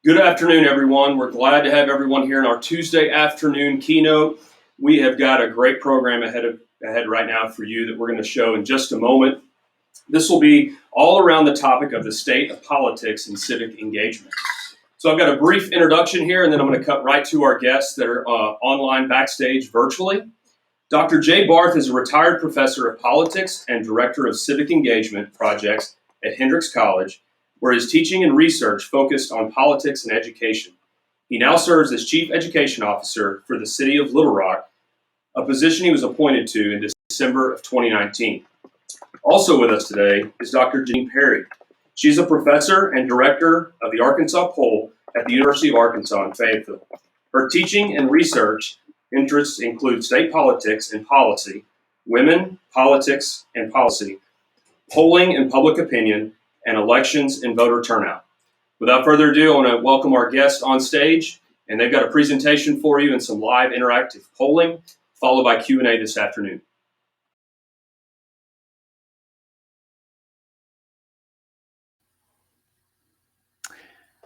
Good afternoon, everyone. We're glad to have everyone here in our Tuesday afternoon keynote. We have got a great program ahead right now for you that we're going to show in just a moment. This will be all around the topic of the state of politics and civic engagement. So I've got a brief introduction here, and then I'm going to cut right to our guests that are online backstage virtually. Dr. Jay Barth is a retired professor of politics and director of civic engagement projects at Hendrix College, where his teaching and research focused on politics and education. He now serves as Chief Education Officer for the City of Little Rock, a position he was appointed to in December of 2019. Also with us today is Dr. Janine Perry. She's a professor and director of the Arkansas Poll at the University of Arkansas in Fayetteville. Her teaching and research interests include state politics and policy, women, politics and policy, polling and public opinion, and elections and voter turnout. Without further ado, I want to welcome our guests on stage, and they've got a presentation for you and some live interactive polling, followed by Q&A this afternoon.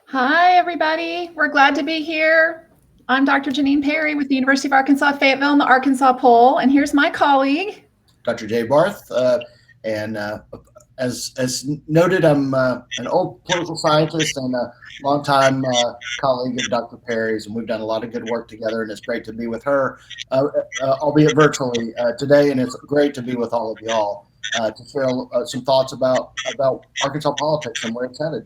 Hi, everybody. We're glad to be here. I'm Dr. Janine Perry with the University of Arkansas Fayetteville and the Arkansas Poll, and here's my colleague, Dr. Jay Barth, as noted, I'm an old political scientist and a longtime colleague of Dr. Perry's, and we've done a lot of good work together, and it's great to be with her, albeit virtually today, and it's great to be with all of y'all to share some thoughts about Arkansas politics and where it's headed.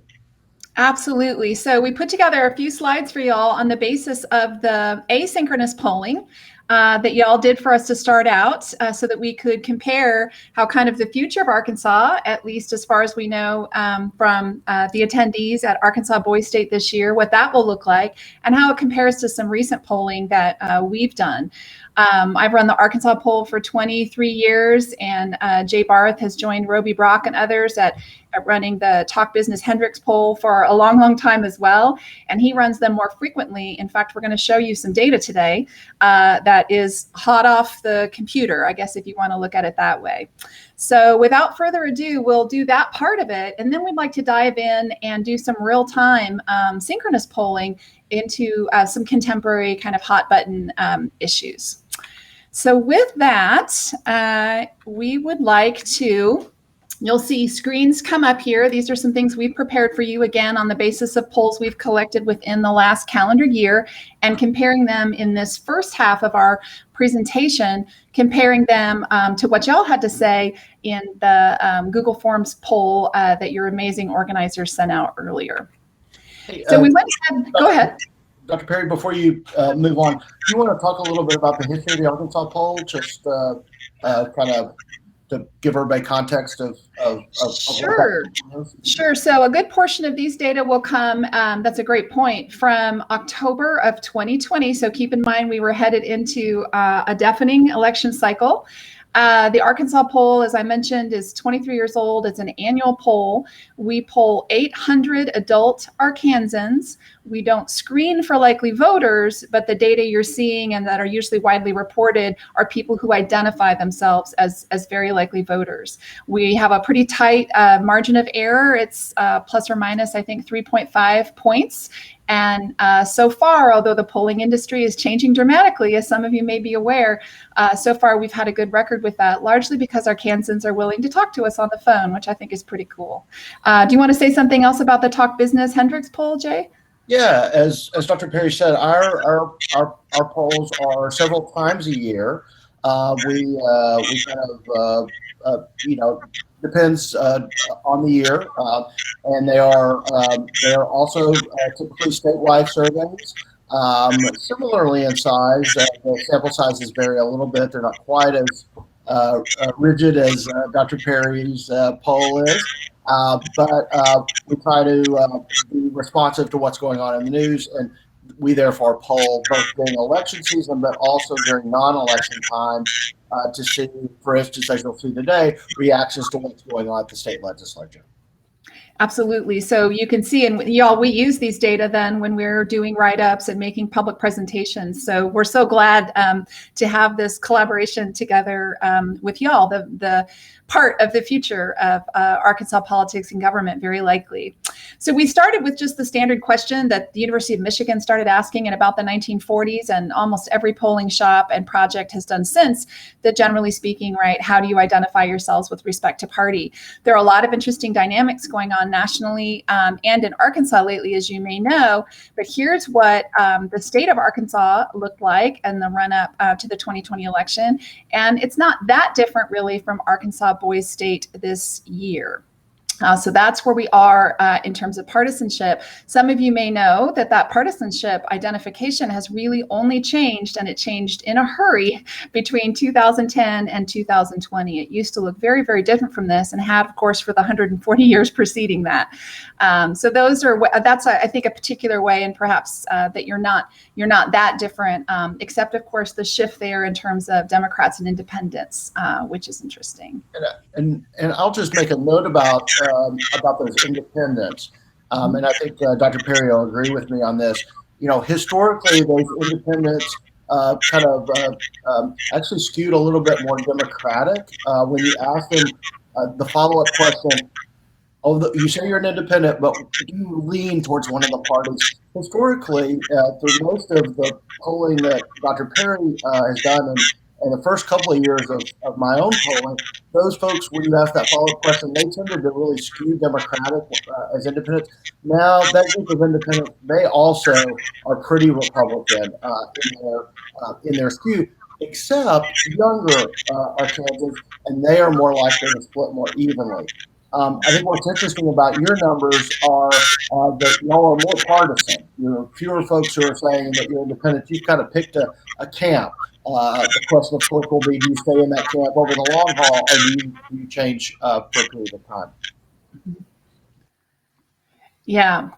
Absolutely. So we put together a few slides for y'all on the basis of the asynchronous polling that y'all did for us to start out so that we could compare how kind of the future of Arkansas, at least as far as we know from the attendees at Arkansas Boys State this year, what that will look like and how it compares to some recent polling that we've done. I've run the Arkansas poll for 23 years, and Jay Barth has joined Roby Brock and others at running the Talk Business Hendrix poll for a long, long time as well. And he runs them more frequently. In fact, we're going to show you some data today that is hot off the computer, I guess, if you want to look at it that way. So without further ado, we'll do that part of it. And then we'd like to dive in and do some real-time synchronous polling into some contemporary kind of hot button issues. So with that, we would like to, you'll see screens come up here. These are some things we've prepared for you, again, on the basis of polls we've collected within the last calendar year and comparing them in this first half of our presentation, comparing them to what y'all had to say in the Google Forms poll that your amazing organizers sent out earlier. Hey, so we went ahead, go ahead. Dr. Perry, before you move on, do you want to talk a little bit about the history of the Arkansas poll, just kind of to give everybody context of Sure. Sure. So a good portion of these data will come, that's a great point, from October of 2020. So keep in mind, we were headed into a deafening election cycle. The Arkansas poll, as I mentioned, is 23 years old. It's an annual poll. We poll 800 adult Arkansans. We don't screen for likely voters, but the data you're seeing and that are usually widely reported are people who identify themselves as very likely voters. We have a pretty tight margin of error. It's plus or minus, I think, 3.5 points. And so far, although the polling industry is changing dramatically, as some of you may be aware, so far we've had a good record with that, largely because Arkansans are willing to talk to us on the phone, which I think is pretty cool. Do you want to say something else about the Talk Business Hendrix poll, Jay? Yeah, as Dr. Perry said, our polls are several times a year. We kind of depends on the year, and they are also typically statewide surveys. Similarly in size, the sample sizes vary a little bit. They're not quite as rigid as Dr. Perry's poll is, but we try to be responsive to what's going on in the news, and we therefore poll both during election season, but also during non-election time to see, for instance, as you'll see today, reactions to what's going on at the state legislature. Absolutely. So you can see, and y'all, we use these data then when we're doing write-ups and making public presentations. So we're so glad to have this collaboration together with y'all, the part of the future of Arkansas politics and government, very likely. So we started with just the standard question that the University of Michigan started asking in about the 1940s, and almost every polling shop and project has done since, that generally speaking, right, how do you identify yourselves with respect to party? There are a lot of interesting dynamics going on nationally and in Arkansas lately, as you may know. But here's what the state of Arkansas looked like in the run-up to the 2020 election. And it's not that different, really, from Arkansas Boys State this year. So that's where we are in terms of partisanship. Some of you may know that partisanship identification has really only changed, and it changed in a hurry between 2010 and 2020. It used to look very, very different from this, and had, of course, for the 140 years preceding that. So that's I think a particular way, and perhaps that you're not that different, except of course the shift there in terms of Democrats and independents, which is interesting. And I'll just make a note about those independents, and I think Dr. Perry will agree with me on this. Historically, those independents actually skewed a little bit more Democratic. When you ask them the follow-up question, you say you're an independent, but do you lean towards one of the parties? Historically, through most of the polling that Dr. Perry has done, in the first couple of years of my own polling, those folks, when you ask that follow-up question, they tended to really skew Democratic as independents. Now, that group of independents, they also are pretty Republican in their skew, except younger Arkansans, and they are more likely to split more evenly. I think what's interesting about your numbers are that y'all are more partisan. Fewer folks who are saying that you're independent. You've kind of picked a camp. The question, of course, will be: do you stay in that camp over the long haul, or do you change for a period of time? Yeah,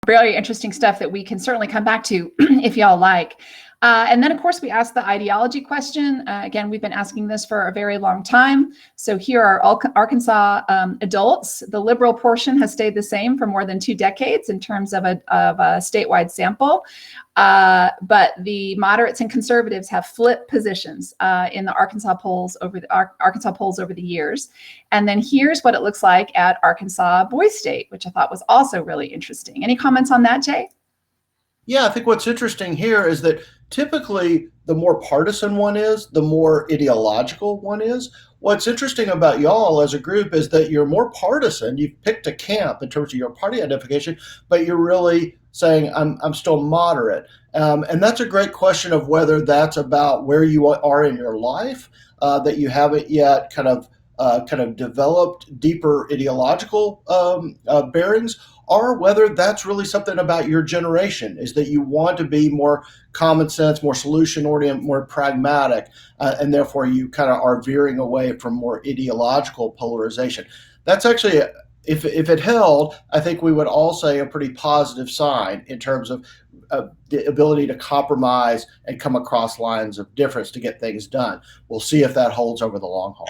very interesting stuff that we can certainly come back to if y'all like. And then, of course, we asked the ideology question. Again, we've been asking this for a very long time. So here are Arkansas adults. The liberal portion has stayed the same for more than 2 decades in terms of a statewide sample. But the moderates and conservatives have flipped positions in the Arkansas polls over the years. And then here's what it looks like at Arkansas Boys State, which I thought was also really interesting. Any comments on that, Jay? Yeah, I think what's interesting here is that typically the more partisan one is, the more ideological one is. What's interesting about y'all as a group is that you're more partisan. You've picked a camp in terms of your party identification, but you're really saying, I'm still moderate. And that's a great question of whether that's about where you are in your life, that you haven't yet kind of developed deeper ideological bearings, or whether that's really something about your generation, is that you want to be more common sense, more solution oriented, more pragmatic, and therefore you kind of are veering away from more ideological polarization. That's actually, if it held, I think we would all say a pretty positive sign in terms of the ability to compromise and come across lines of difference to get things done. We'll see if that holds over the long haul.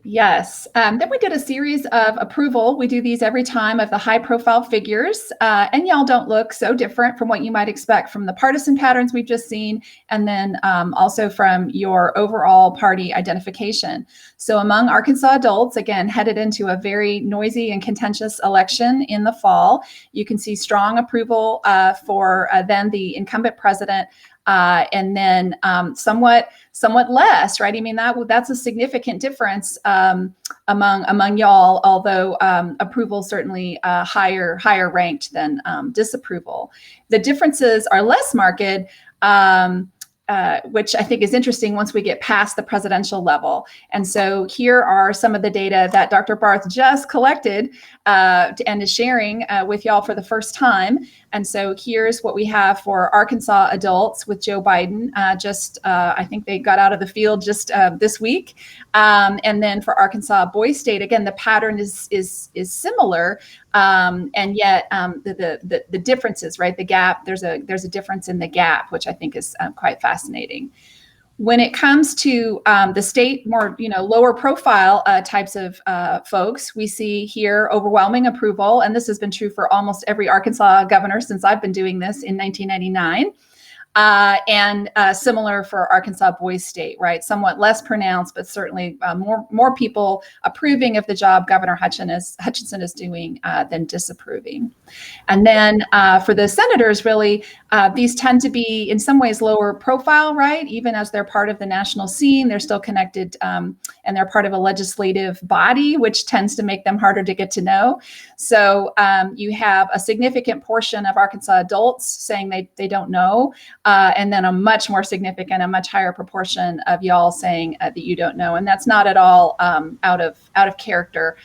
Yes. Then we did a series of approval. We do these every time of the high profile figures. And y'all don't look so different from what you might expect from the partisan patterns we've just seen, and then also from your overall party identification. So among Arkansas adults, again, headed into a very noisy and contentious election in the fall, you can see strong approval for then the incumbent president, and then somewhat less, right? I mean, that's a significant difference among y'all, although approval certainly higher ranked than disapproval. The differences are less marked, which I think is interesting once we get past the presidential level. And so here are some of the data that Dr. Barth just collected and is sharing with y'all for the first time. And so here's what we have for Arkansas adults with Joe Biden. I think they got out of the field just this week. And then for Arkansas Boys State, again, the pattern is similar, and yet the differences, right? The gap, there's a difference in the gap, which I think is quite fascinating. When it comes to the state, more lower profile types of folks, we see here overwhelming approval, and this has been true for almost every Arkansas governor since I've been doing this in 1999. And similar for Arkansas Boys State, right? Somewhat less pronounced, but certainly more people approving of the job Governor Hutchinson is doing than disapproving. And then for the senators, really, these tend to be in some ways lower profile, right? Even as they're part of the national scene, they're still connected and they're part of a legislative body, which tends to make them harder to get to know. So you have a significant portion of Arkansas adults saying they don't know. And then a much more significant, a much higher proportion of y'all saying that you don't know, and that's not at all out of character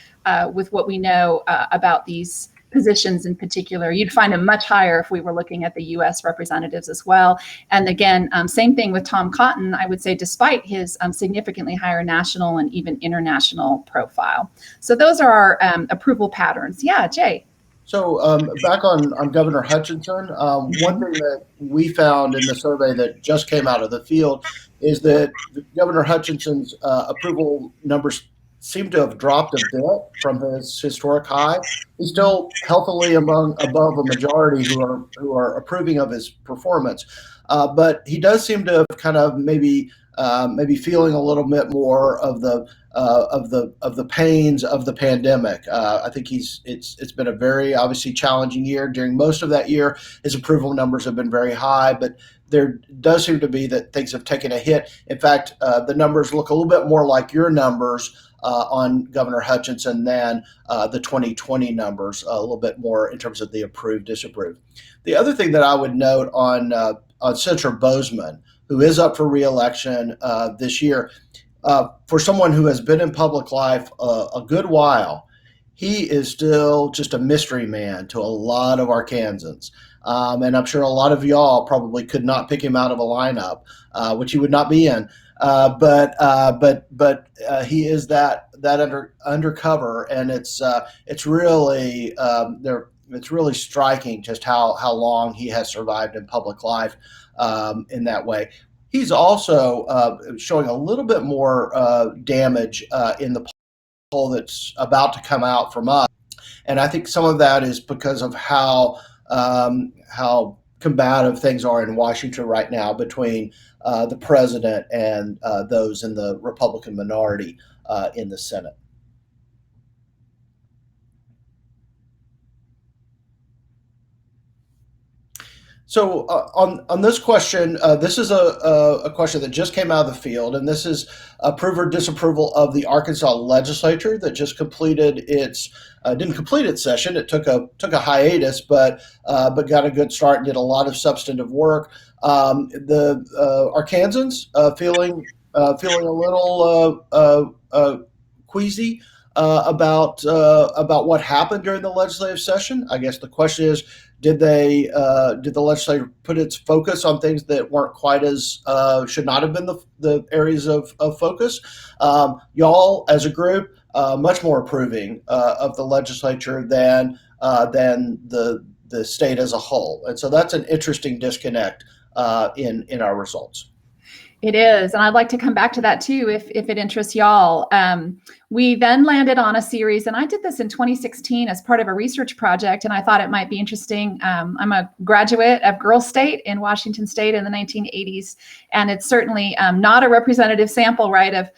with what we know about these positions in particular. You'd find them much higher if we were looking at the U.S. representatives as well. And again, same thing with Tom Cotton. I would say, despite his significantly higher national and even international profile. So those are our approval patterns. Yeah, Jay. So back on Governor Hutchinson, one thing that we found in the survey that just came out of the field is that Governor Hutchinson's approval numbers seem to have dropped a bit from his historic high. He's still healthily above a majority who are approving of his performance, but he does seem to have kind of maybe feeling a little bit more of the pains of the pandemic. I think it's been a very obviously challenging year. During most of that year, his approval numbers have been very high, but there does seem to be that things have taken a hit. In fact, the numbers look a little bit more like your numbers on Governor Hutchinson than the 2020 numbers, a little bit more in terms of the approved, disapproved. The other thing that I would note on Senator Bozeman, who is up for re-election this year, for someone who has been in public life a good while, he is still just a mystery man to a lot of Arkansans. And I'm sure a lot of y'all probably could not pick him out of a lineup, which he would not be in. But he is that undercover, and it's really it's really striking just how long he has survived in public life in that way. He's also showing a little bit more damage in the poll that's about to come out from us, and I think some of that is because of how combative things are in Washington right now between the president and those in the Republican minority in the Senate. So on this question, this is a question that just came out of the field, and this is approve or disapproval of the Arkansas legislature that just completed didn't complete its session. It took a hiatus, but got a good start and did a lot of substantive work. The Arkansans feeling a little queasy about what happened during the legislative session. I guess the question is, did the legislature put its focus on things that weren't quite as should not have been the areas of focus? Y'all as a group much more approving of the legislature than the state as a whole, and so that's an interesting disconnect in our results. It is. And I'd like to come back to that too, if it interests y'all. We then landed on a series, and I did this in 2016 as part of a research project, and I thought it might be interesting. I'm a graduate of Girls State in Washington State in the 1980s, and it's certainly not a representative sample, right, of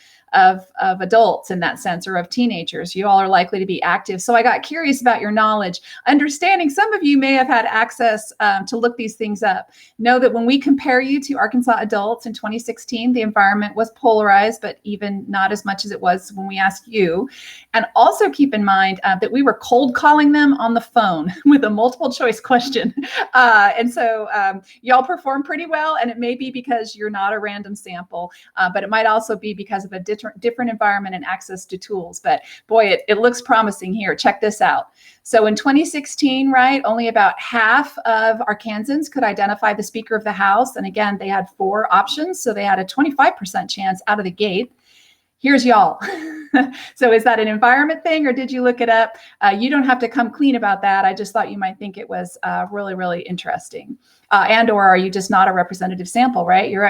adults in that sense, or of teenagers. You all are likely to be active. So I got curious about your knowledge, understanding some of you may have had access to look these things up. Know that when we compare you to Arkansas adults in 2016, the environment was polarized, but even not as much as it was when we asked you. And also keep in mind that we were cold calling them on the phone with a multiple choice question. And so y'all performed pretty well, and it may be because you're not a random sample, but it might also be because of a different environment and access to tools. But boy, it looks promising here. Check this out. So in 2016, right, only about half of Arkansans could identify the Speaker of the House. And again, they had 4 options. So they had a 25% chance out of the gate. Here's y'all. So is that an environment thing, or did you look it up? You don't have to come clean about that. I just thought you might think it was really, really interesting. and or are you just not a representative sample, right? You're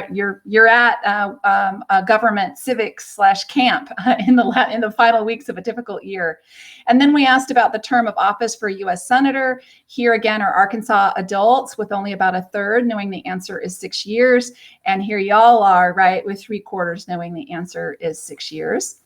at a government civics / camp in the final weeks of a difficult year. And then we asked about the term of office for a U.S. senator. Here again are Arkansas adults with only about a third knowing the answer is 6 years. And here y'all are, right, with 3/4 knowing the answer is 6 years.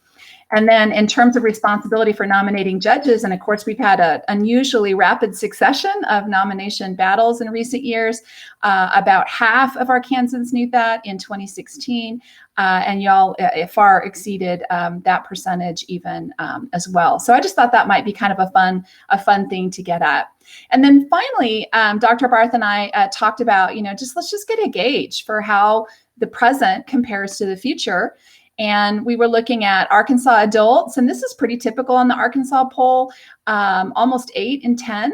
And then in terms of responsibility for nominating judges, and of course, we've had an unusually rapid succession of nomination battles in recent years. About half of Arkansans knew that in 2016, and y'all far exceeded that percentage even as well. So I just thought that might be kind of a fun thing to get at. And then finally, Dr. Barth and I talked about, let's just get a gauge for how the present compares to the future. And we were looking at Arkansas adults, and this is pretty typical on the Arkansas poll, almost 8 in 10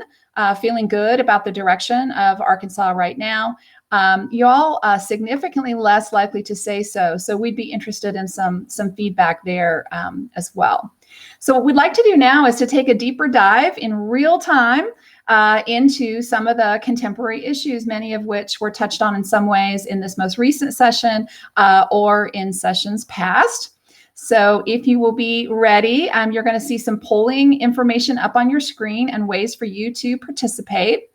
feeling good about the direction of Arkansas right now. Y'all significantly less likely to say so. So we'd be interested in some feedback there as well. So what we'd like to do now is to take a deeper dive in real time into some of the contemporary issues, many of which were touched on in some ways in this most recent session or in sessions past. So if you will be ready, you're going to see some polling information up on your screen and ways for you to participate.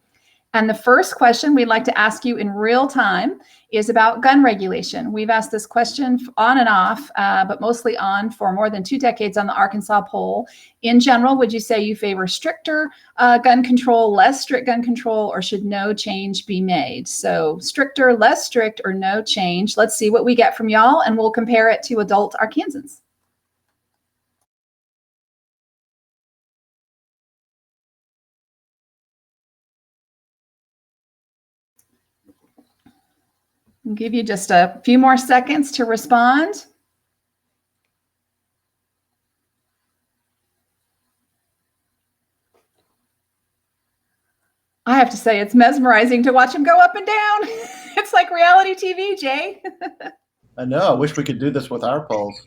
And the first question we'd like to ask you in real time is about gun regulation. We've asked this question on and off, but mostly on for more than 2 decades on the Arkansas poll. In general, would you say you favor stricter gun control, less strict gun control, or should no change be made? So stricter, less strict, or no change. Let's see what we get from y'all, and we'll compare it to adult Arkansans. I'll give you just a few more seconds to respond. I have to say, it's mesmerizing to watch them go up and down. It's like reality TV, Jay. I know. I wish we could do this with our polls.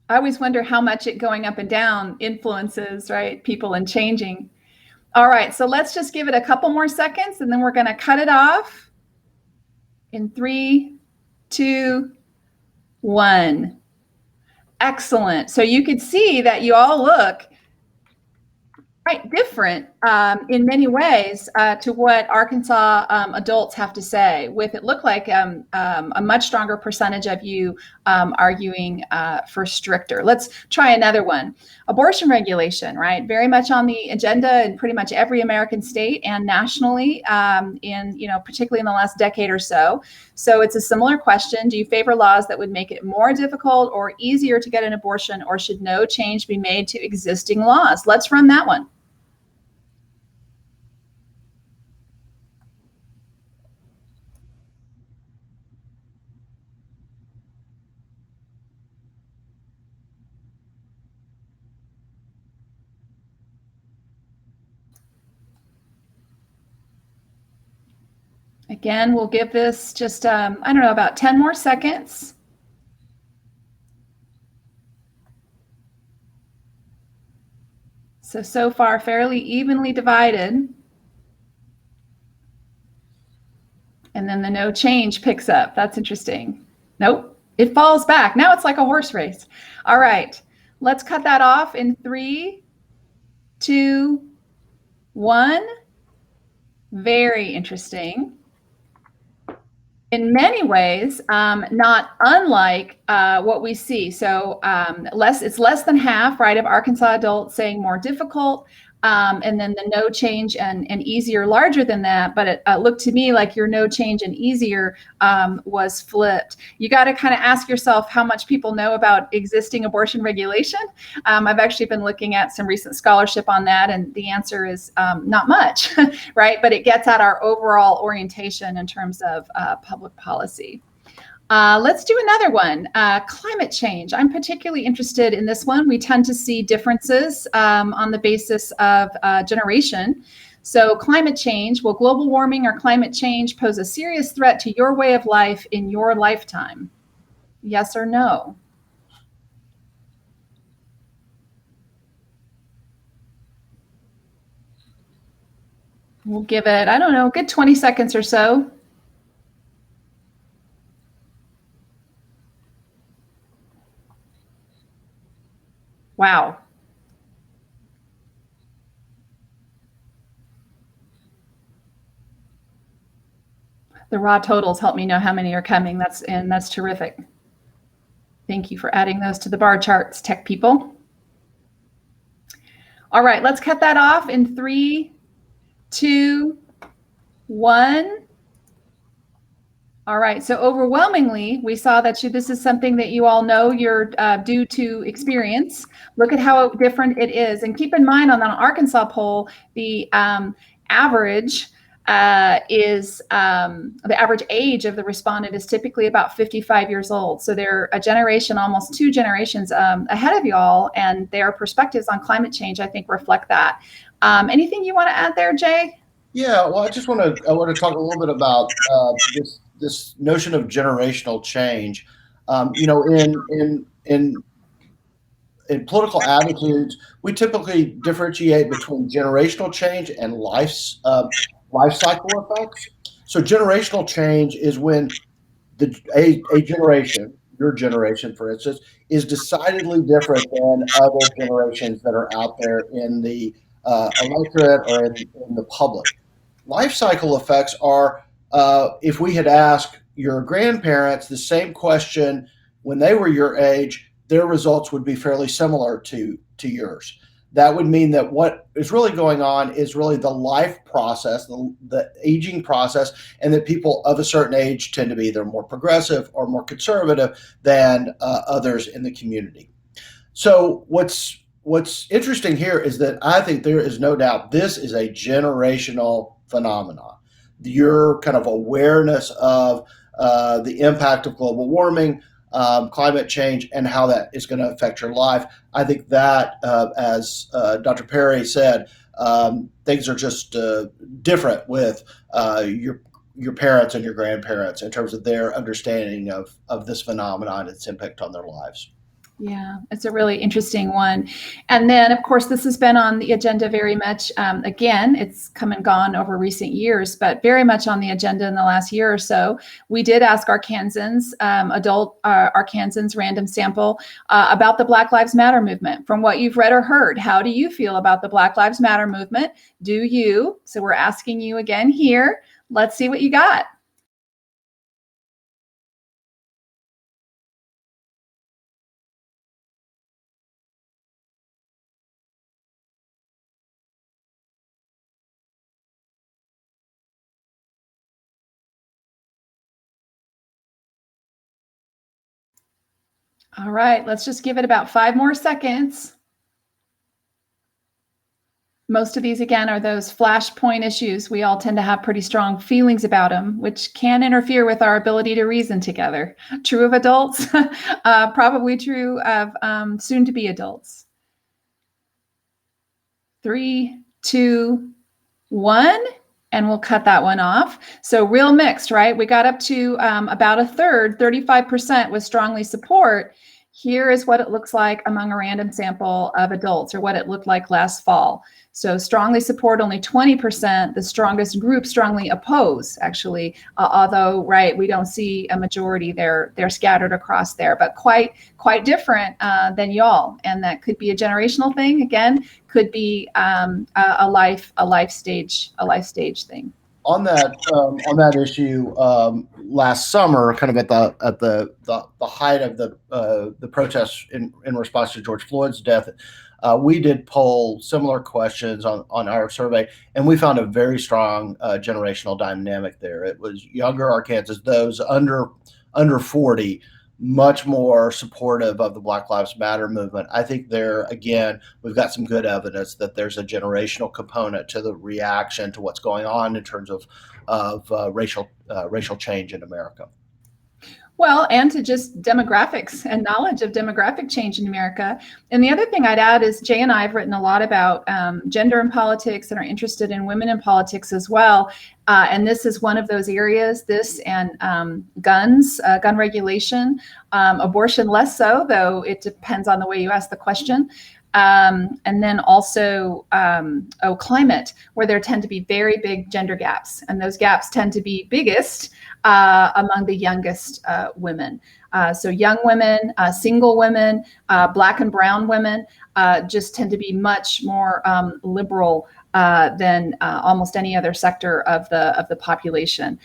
I always wonder how much it going up and down influences, right, people and changing. All right, so let's just give it a couple more seconds, and then we're going to cut it off in 3, 2, 1. Excellent. So you could see that you all look quite different in many ways to what Arkansas adults have to say, with it look like a much stronger percentage of you arguing for stricter. Let's try another one. Abortion regulation, right? Very much on the agenda in pretty much every American state and nationally particularly in the last decade or so. So it's a similar question. Do you favor laws that would make it more difficult or easier to get an abortion, or should no change be made to existing laws? Let's run that one. Again, we'll give this just, about 10 more seconds. So far, fairly evenly divided. And then the no change picks up. That's interesting. Nope, it falls back. Now it's like a horse race. All right, let's cut that off in 3, 2, 1. Very interesting. In many ways, not unlike what we see. So it's less than half, right, of Arkansas adults saying more difficult, and then the no change and easier larger than that. But it looked to me like your no change and easier was flipped. You got to kind of ask yourself how much people know about existing abortion regulation. I've actually been looking at some recent scholarship on that, and the answer is not much, right? But it gets at our overall orientation in terms of public policy. Let's do another one, climate change. I'm particularly interested in this one. We tend to see differences on the basis of generation. So climate change, will global warming or climate change pose a serious threat to your way of life in your lifetime? Yes or no? We'll give it, I don't know, a good 20 seconds or so. Wow. The raw totals help me know how many are coming. That's terrific. Thank you for adding those to the bar charts, tech people. All right, let's cut that off in 3, 2, 1. All right, so overwhelmingly, we saw that this is something that you all know you're due to experience. Look at how different it is. And keep in mind on the Arkansas poll, the average the average age of the respondent is typically about 55 years old. So they're a generation, almost 2 generations ahead of y'all, and their perspectives on climate change, I think, reflect that. Anything you want to add there, Jay? Yeah, well, I want to talk a little bit about this notion of generational change. In political attitudes, we typically differentiate between generational change and life cycle effects. So generational change is when a generation, your generation, for instance, is decidedly different than other generations that are out there in the electorate or in the public. Life cycle effects are if we had asked your grandparents the same question when they were your age, their results would be fairly similar to yours. That would mean that what is really going on is really the life process, the aging process, and that people of a certain age tend to be either more progressive or more conservative than others in the community. So what's interesting here is that I think there is no doubt this is a generational phenomenon. Your kind of awareness of the impact of global warming, climate change, and how that is going to affect your life. I think that, as Dr. Perry said, things are just different with your parents and your grandparents in terms of their understanding of this phenomenon and its impact on their lives. Yeah, it's a really interesting one. And then, of course, this has been on the agenda very much. Again, it's come and gone over recent years, but very much on the agenda in the last year or so. We did ask Arkansans, adult Arkansans, random sample, about the Black Lives Matter movement. From what you've read or heard, how do you feel about the Black Lives Matter movement? Do you? So we're asking you again here. Let's see what you got. All right, let's just give it about 5 more seconds. Most of these, again, are those flashpoint issues. We all tend to have pretty strong feelings about them, which can interfere with our ability to reason together. True of adults, probably true of soon-to-be adults. 3, 2, 1. And we'll cut that one off. So real mixed, right? We got up to about a third, 35% with strongly support. Here is what it looks like among a random sample of adults, or what it looked like last fall. So strongly support only 20%. The strongest group strongly oppose, actually, although, right, we don't see a majority. They're scattered across there, but quite different than y'all. And that could be a generational thing. Again, could be a life stage thing. On that issue, last summer, kind of at the height of the protests in response to George Floyd's death, we did poll similar questions on our survey, and we found a very strong generational dynamic there. It was younger Arkansans, those under 40, much more supportive of the Black Lives Matter movement. I think there, again, we've got some good evidence that there's a generational component to the reaction to what's going on in terms of racial change in America. Well, and to just demographics and knowledge of demographic change in America. And the other thing I'd add is Jay and I have written a lot about gender in politics and are interested in women in politics as well. And this is one of those areas, this and guns, gun regulation, abortion less so, though it depends on the way you ask the question. And then also, climate, where there tend to be very big gender gaps. And those gaps tend to be biggest among the youngest women. So young women, single women, Black and brown women just tend to be much more liberal than almost any other sector of the population.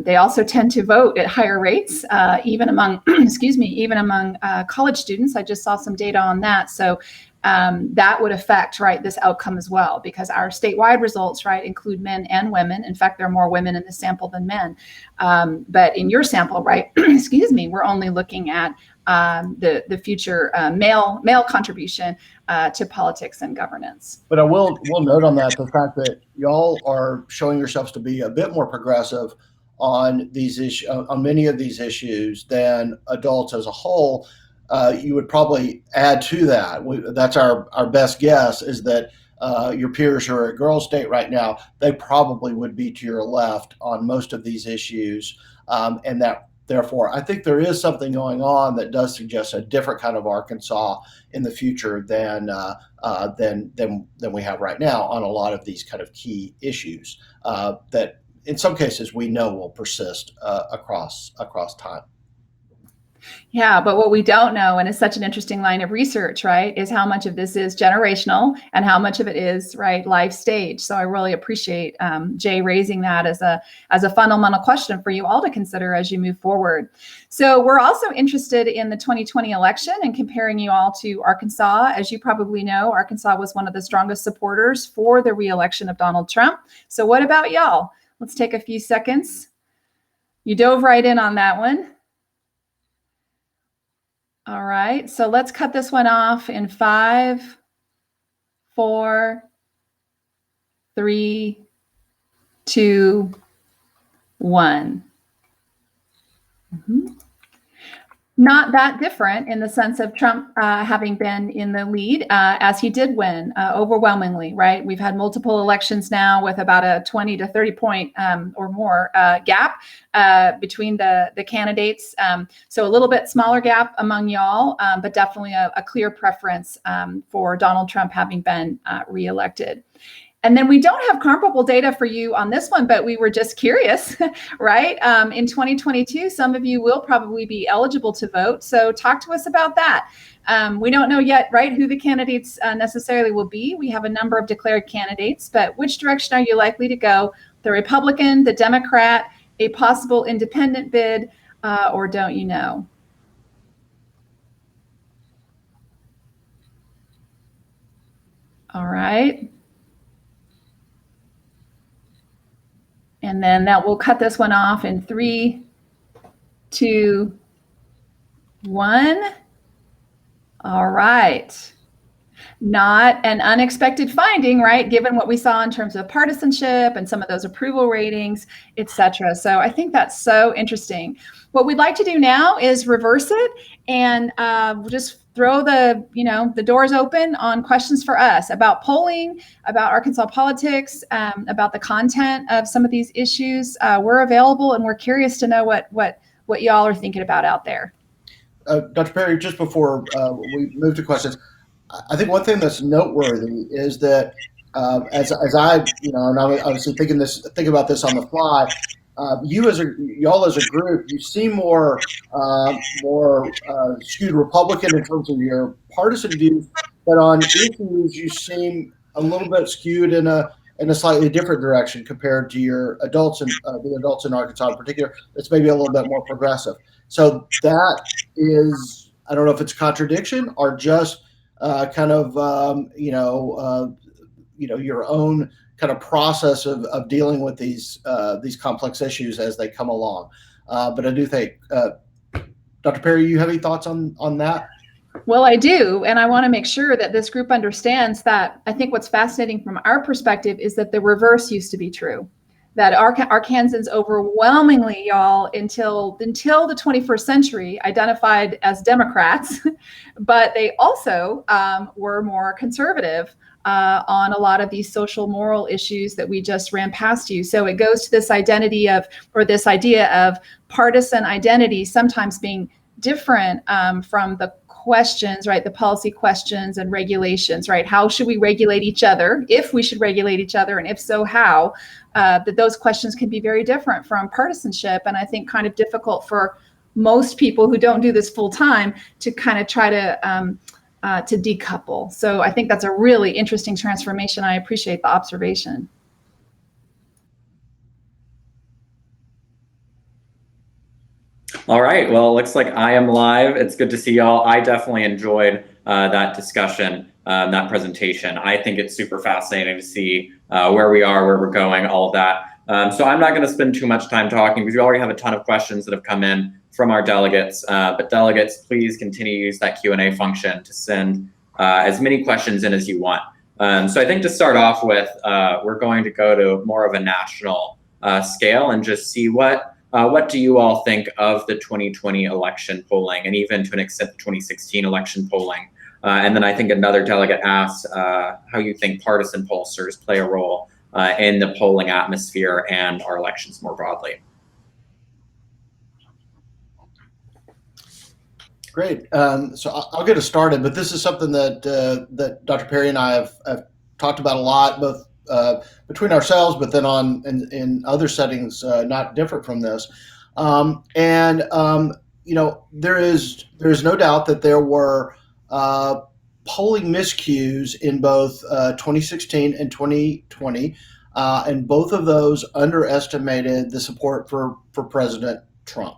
They also tend to vote at higher rates, even among, even among college students. I just saw some data on that. So that would affect, right, this outcome as well, because our statewide results, right, include men and women. In fact, there are more women in the sample than men. But in your sample, right, we're only looking at the future male contribution to politics and governance. But I will note on that the fact that y'all are showing yourselves to be a bit more progressive on these issues, on many of these issues, than adults as a whole. You would probably add to that. That's our best guess, is that your peers who are at Girls State right now, they probably would be to your left on most of these issues, and that therefore I think there is something going on that does suggest a different kind of Arkansas in the future than we have right now on a lot of these kind of key issues that in some cases we know will persist across time. Yeah, but what we don't know, and it's such an interesting line of research, right, is how much of this is generational and how much of it is, right, life stage. So I really appreciate Jay raising that as a fundamental question for you all to consider as you move forward. So we're also interested in the 2020 election and comparing you all to Arkansas. As you probably know, Arkansas was one of the strongest supporters for the re-election of Donald Trump. So what about y'all? Let's take a few seconds. You dove right in on that one. All right, so let's cut this one off in 5, 4, 3, 2, 1. Not that different in the sense of Trump having been in the lead, as he did win overwhelmingly, right? We've had multiple elections now with about a 20 to 30 point or more gap between the candidates. So a little bit smaller gap among y'all, but definitely a clear preference for Donald Trump having been reelected. And then we don't have comparable data for you on this one, but we were just curious, right? In 2022, some of you will probably be eligible to vote. So talk to us about that. We don't know yet, right, who the candidates necessarily will be. We have a number of declared candidates, but which direction are you likely to go? The Republican, the Democrat, a possible independent bid, or don't you know? All right. And then we'll cut this one off in 3, 2, 1. All right. Not an unexpected finding, right? Given what we saw in terms of partisanship and some of those approval ratings, et cetera. So I think that's so interesting. What we'd like to do now is reverse it and we'll just throw the doors open on questions for us about polling, about Arkansas politics, about the content of some of these issues. We're available and we're curious to know what y'all are thinking about out there. Dr. Perry, just before we move to questions, I think one thing that's noteworthy is that as I, and I'm obviously think about this on the fly. Y'all as a group, you seem more skewed Republican in terms of your partisan views, but on issues you seem a little bit skewed in a slightly different direction compared to your adults and the adults in Arkansas in particular. It's maybe a little bit more progressive. So that is, I don't know if it's a contradiction or just kind of your own kind of process of dealing with these complex issues as they come along. But I do think, Dr. Perry, you have any thoughts on that? Well, I do. And I want to make sure that this group understands that I think what's fascinating from our perspective is that the reverse used to be true. That Arkansans overwhelmingly, y'all, until the 21st century, identified as Democrats, but they also were more conservative on a lot of these social moral issues that we just ran past you. So it goes to this idea of partisan identity sometimes being different from the questions, right? The policy questions and regulations, right? How should we regulate each other? If we should regulate each other, and if so, how? That those questions can be very different from partisanship, and I think kind of difficult for most people who don't do this full time to kind of try to decouple. So I think that's a really interesting transformation. I appreciate the observation. All right, well, it looks like I am live. It's good to see y'all. I definitely enjoyed that discussion, that presentation. I think it's super fascinating to see where we are, where we're going, all of that. So I'm not going to spend too much time talking because we already have a ton of questions that have come in from our delegates. But delegates, please continue to use that Q&A function to send as many questions in as you want. So I think to start off with, we're going to go to more of a national scale and just see what do you all think of the 2020 election polling, and even to an extent the 2016 election polling? And then I think another delegate asked how you think partisan pollsters play a role in the polling atmosphere and our elections more broadly. Great. So I'll get us started, but this is something that that Dr. Perry and I have talked about a lot, both between ourselves, but then in other settings not different from this. You know, there's no doubt that there were polling miscues in both 2016 and 2020, and both of those underestimated the support for President Trump.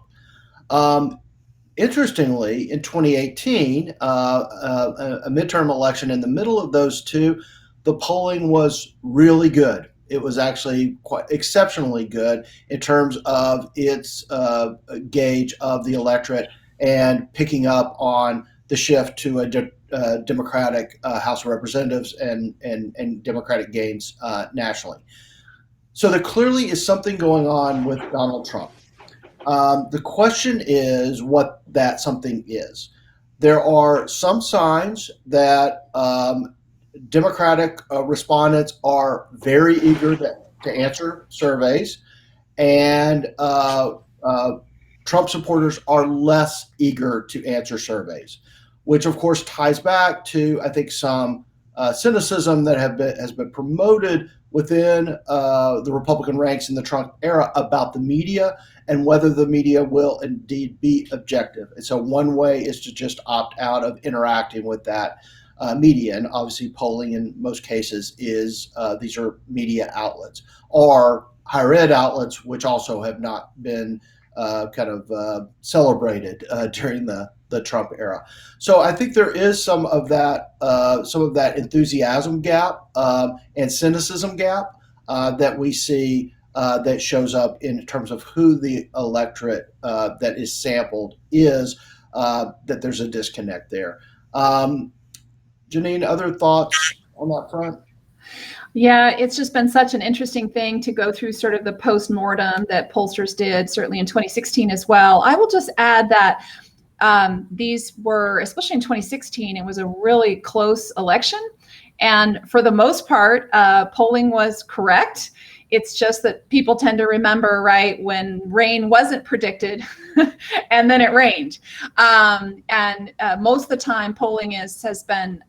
Interestingly, in 2018, a midterm election in the middle of those two, the polling was really good. It was actually quite exceptionally good in terms of its gauge of the electorate and picking up on the shift to a Democratic House of Representatives and Democratic gains nationally. So there clearly is something going on with Donald Trump. The question is what that something is. There are some signs that Democratic respondents are very eager to answer surveys, and Trump supporters are less eager to answer surveys, which of course ties back to, I think, some cynicism that has been promoted within the Republican ranks in the Trump era about the media and whether the media will indeed be objective. And so one way is to just opt out of interacting with that media. And obviously polling in most cases is these are media outlets or higher ed outlets, which also have not been celebrated during the Trump era. So I think there is some of that enthusiasm gap and cynicism gap that we see that shows up in terms of who the electorate that is sampled is, that there's a disconnect there. Janine, other thoughts on that front? Yeah, it's just been such an interesting thing to go through sort of the post-mortem that pollsters did, certainly in 2016 as well. I will just add that these were, especially in 2016, it was a really close election. And for the most part, polling was correct. It's just that people tend to remember, right, when rain wasn't predicted and then it rained. Most of the time polling has been,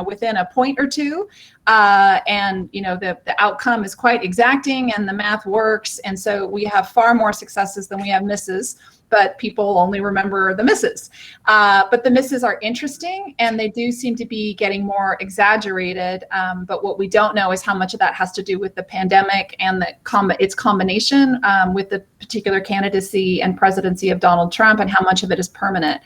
within a point or two. The outcome is quite exacting and the math works. And so we have far more successes than we have misses, but people only remember the misses. But the misses are interesting and they do seem to be getting more exaggerated. But what we don't know is how much of that has to do with the pandemic and its combination with the particular candidacy and presidency of Donald Trump, and how much of it is permanent.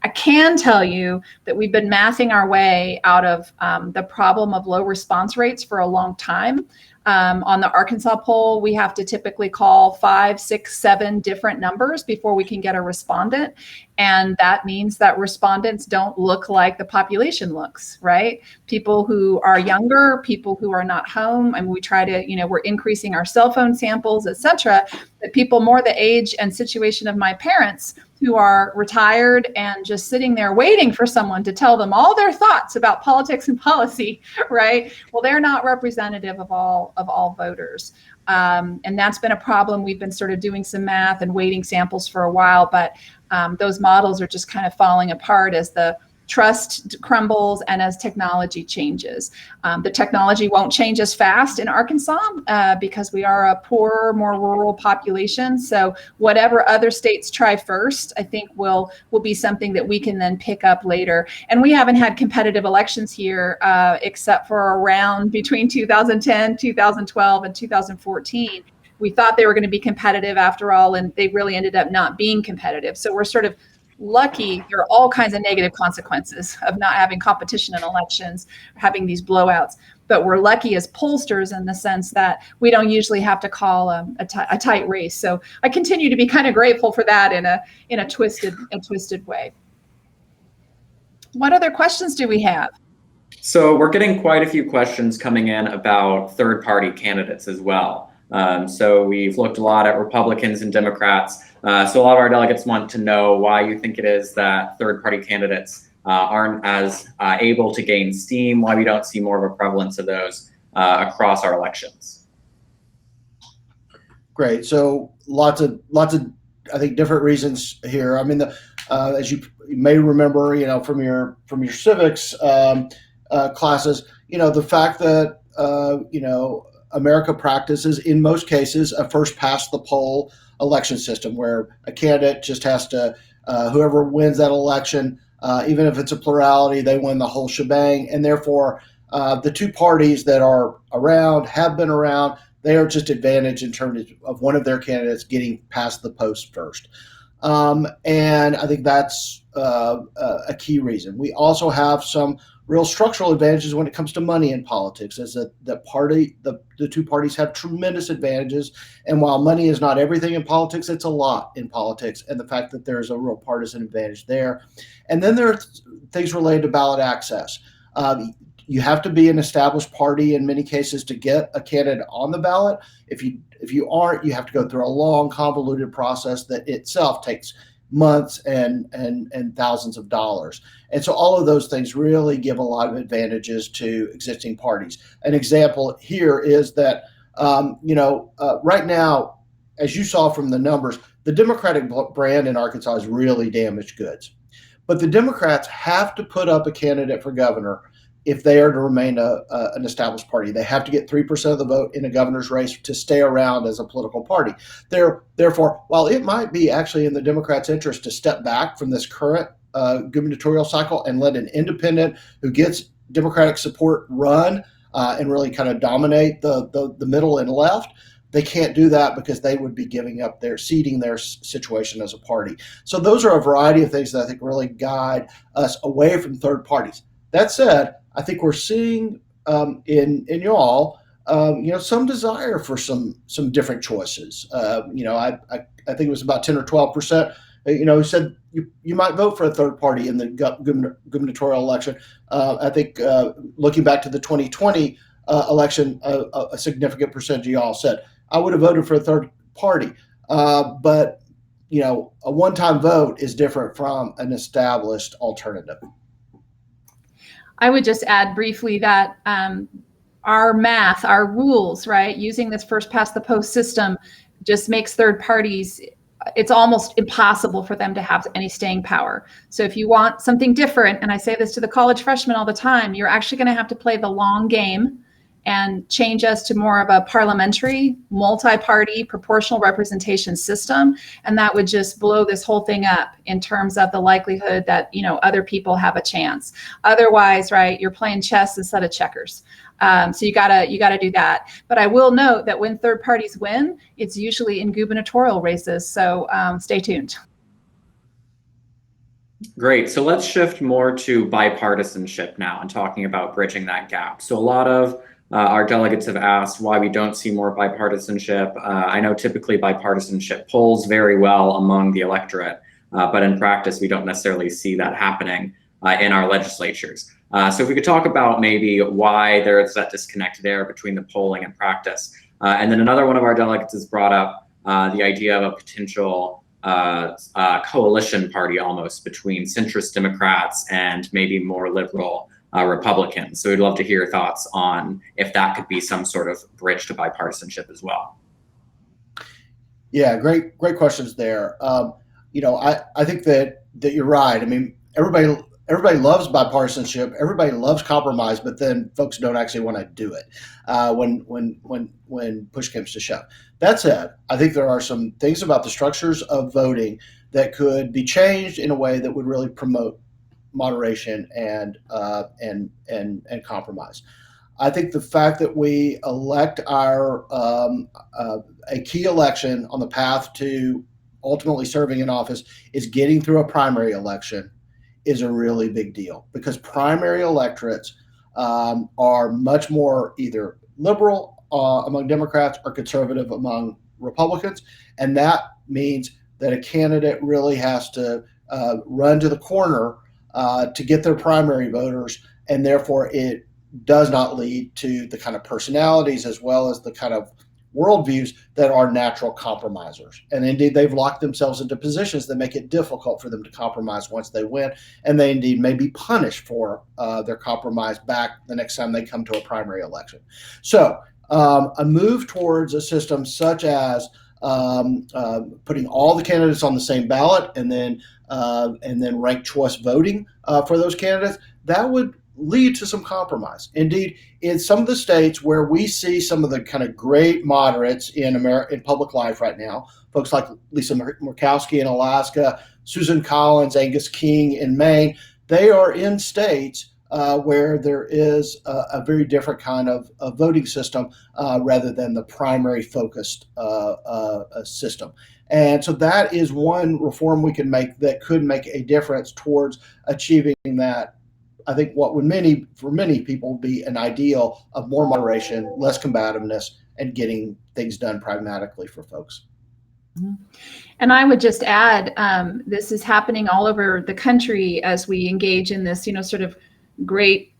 I can tell you that we've been mathing our way out of the problem of low response rates for a long time. On the Arkansas poll, we have to typically call 5, 6, 7 different numbers before we can get a respondent. And that means that respondents don't look like the population looks, right? People who are younger, people who are not home, and we try to, we're increasing our cell phone samples, et cetera, that people more the age and situation of my parents who are retired and just sitting there waiting for someone to tell them all their thoughts about politics and policy, right? Well, they're not representative of all voters. And that's been a problem. We've been sort of doing some math and weighting samples for a while, but those models are just kind of falling apart as the trust crumbles and as technology changes. The technology won't change as fast in Arkansas because we are a poorer, more rural population. So whatever other states try first, I think will be something that we can then pick up later. And we haven't had competitive elections here except for around between 2010, 2012, and 2014. We thought they were going to be competitive after all, and they really ended up not being competitive. So we're sort of lucky. There are all kinds of negative consequences of not having competition in elections, having these blowouts. But we're lucky as pollsters in the sense that we don't usually have to call a tight race. So I continue to be kind of grateful for that in a twisted way. What other questions do we have? So we're getting quite a few questions coming in about third-party candidates as well. So we've looked a lot at Republicans and Democrats. So a lot of our delegates want to know why you think it is that third-party candidates aren't as able to gain steam, why we don't see more of a prevalence of those across our elections. Great. So lots of I think different reasons here. I mean, as you may remember, from your civics classes, the fact that America practices in most cases a first past the poll election system where a candidate just has to whoever wins that election, even if it's a plurality, they win the whole shebang, and therefore the two parties that are around, have been around, they are just advantaged in terms of one of their candidates getting past the post first. And I think that's a key reason. We also have some real structural advantages when it comes to money in politics, as the two parties have tremendous advantages. And while money is not everything in politics, it's a lot in politics. And the fact that there's a real partisan advantage there. And then there are things related to ballot access. You have to be an established party in many cases to get a candidate on the ballot. If you aren't, you have to go through a long, convoluted process that itself takes months and thousands of dollars. And so all of those things really give a lot of advantages to existing parties. An example here is that, right now, as you saw from the numbers, the Democratic brand in Arkansas is really damaged goods. But the Democrats have to put up a candidate for governor if they are to remain an established party. They have to get 3% of the vote in a governor's race to stay around as a political party. Therefore, while it might be actually in the Democrats' interest to step back from this current gubernatorial cycle and let an independent who gets Democratic support run and really kind of dominate the middle and left, they can't do that because they would be ceding their situation as a party. So those are a variety of things that I think really guide us away from third parties. That said, I think we're seeing in y'all, some desire for some different choices. I think it was about 10 or 12%. Who said you might vote for a third party in the gubernatorial election. I think looking back to the 2020 election, a significant percentage of y'all said I would have voted for a third party. But a one-time vote is different from an established alternative. I would just add briefly that our math, our rules, right, using this first past the post system just makes third parties, it's almost impossible for them to have any staying power. So if you want something different, and I say this to the college freshmen all the time, you're actually going to have to play the long game and change us to more of a parliamentary, multi-party, proportional representation system. And that would just blow this whole thing up in terms of the likelihood that, other people have a chance. Otherwise, right, you're playing chess instead of checkers. So you gotta do that. But I will note that when third parties win, it's usually in gubernatorial races. So stay tuned. Great. So let's shift more to bipartisanship now and talking about bridging that gap. So a lot of our delegates have asked why we don't see more bipartisanship. I know typically bipartisanship polls very well among the electorate, but in practice, we don't necessarily see that happening in our legislatures. So if we could talk about maybe why there's that disconnect there between the polling and practice. And then another one of our delegates has brought up the idea of a potential coalition party almost between centrist Democrats and maybe more liberal Republicans. So we'd love to hear your thoughts on if that could be some sort of bridge to bipartisanship as well. Yeah, great questions there. I think that you're right. I mean, everybody everybody loves bipartisanship, everybody loves compromise, but then folks don't actually want to do it when push comes to shove. That said, I think there are some things about the structures of voting that could be changed in a way that would really promote moderation and compromise. I think the fact that we elect our a key election on the path to ultimately serving in office is getting through a primary election is a really big deal, because primary electorates are much more either liberal among Democrats or conservative among Republicans, and that means that a candidate really has to run to the corner to get their primary voters, and therefore it does not lead to the kind of personalities as well as the kind of worldviews that are natural compromisers. And indeed, they've locked themselves into positions that make it difficult for them to compromise once they win, and they indeed may be punished for their compromise back the next time they come to a primary election. So a move towards a system such as putting all the candidates on the same ballot and then ranked choice voting for those candidates, that would lead to some compromise. Indeed, in some of the states where we see some of the kind of great moderates in public life right now, folks like Lisa Murkowski in Alaska, Susan Collins, Angus King in Maine, they are in states where there is a very different kind of voting system rather than the primary focused system. And so that is one reform we can make that could make a difference towards achieving that. I think what would for many people be an ideal of more moderation, less combativeness, and getting things done pragmatically for folks. And I would just add, this is happening all over the country as we engage in this, sort of great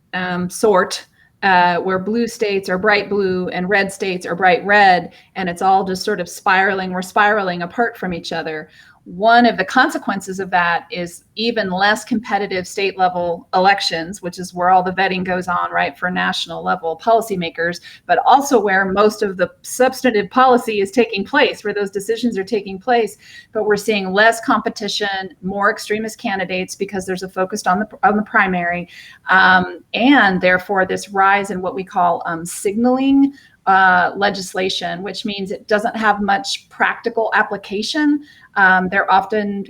sort where blue states are bright blue and red states are bright red, and it's all just sort of spiraling. We're spiraling apart from each other. One of the consequences of that is even less competitive state level elections, which is where all the vetting goes on, right, for national level policymakers, but also where most of the substantive policy is taking place, where those decisions are taking place. But we're seeing less competition, more extremist candidates because there's a focus on the primary, and therefore this rise in what we call signaling legislation, which means it doesn't have much practical application. They're often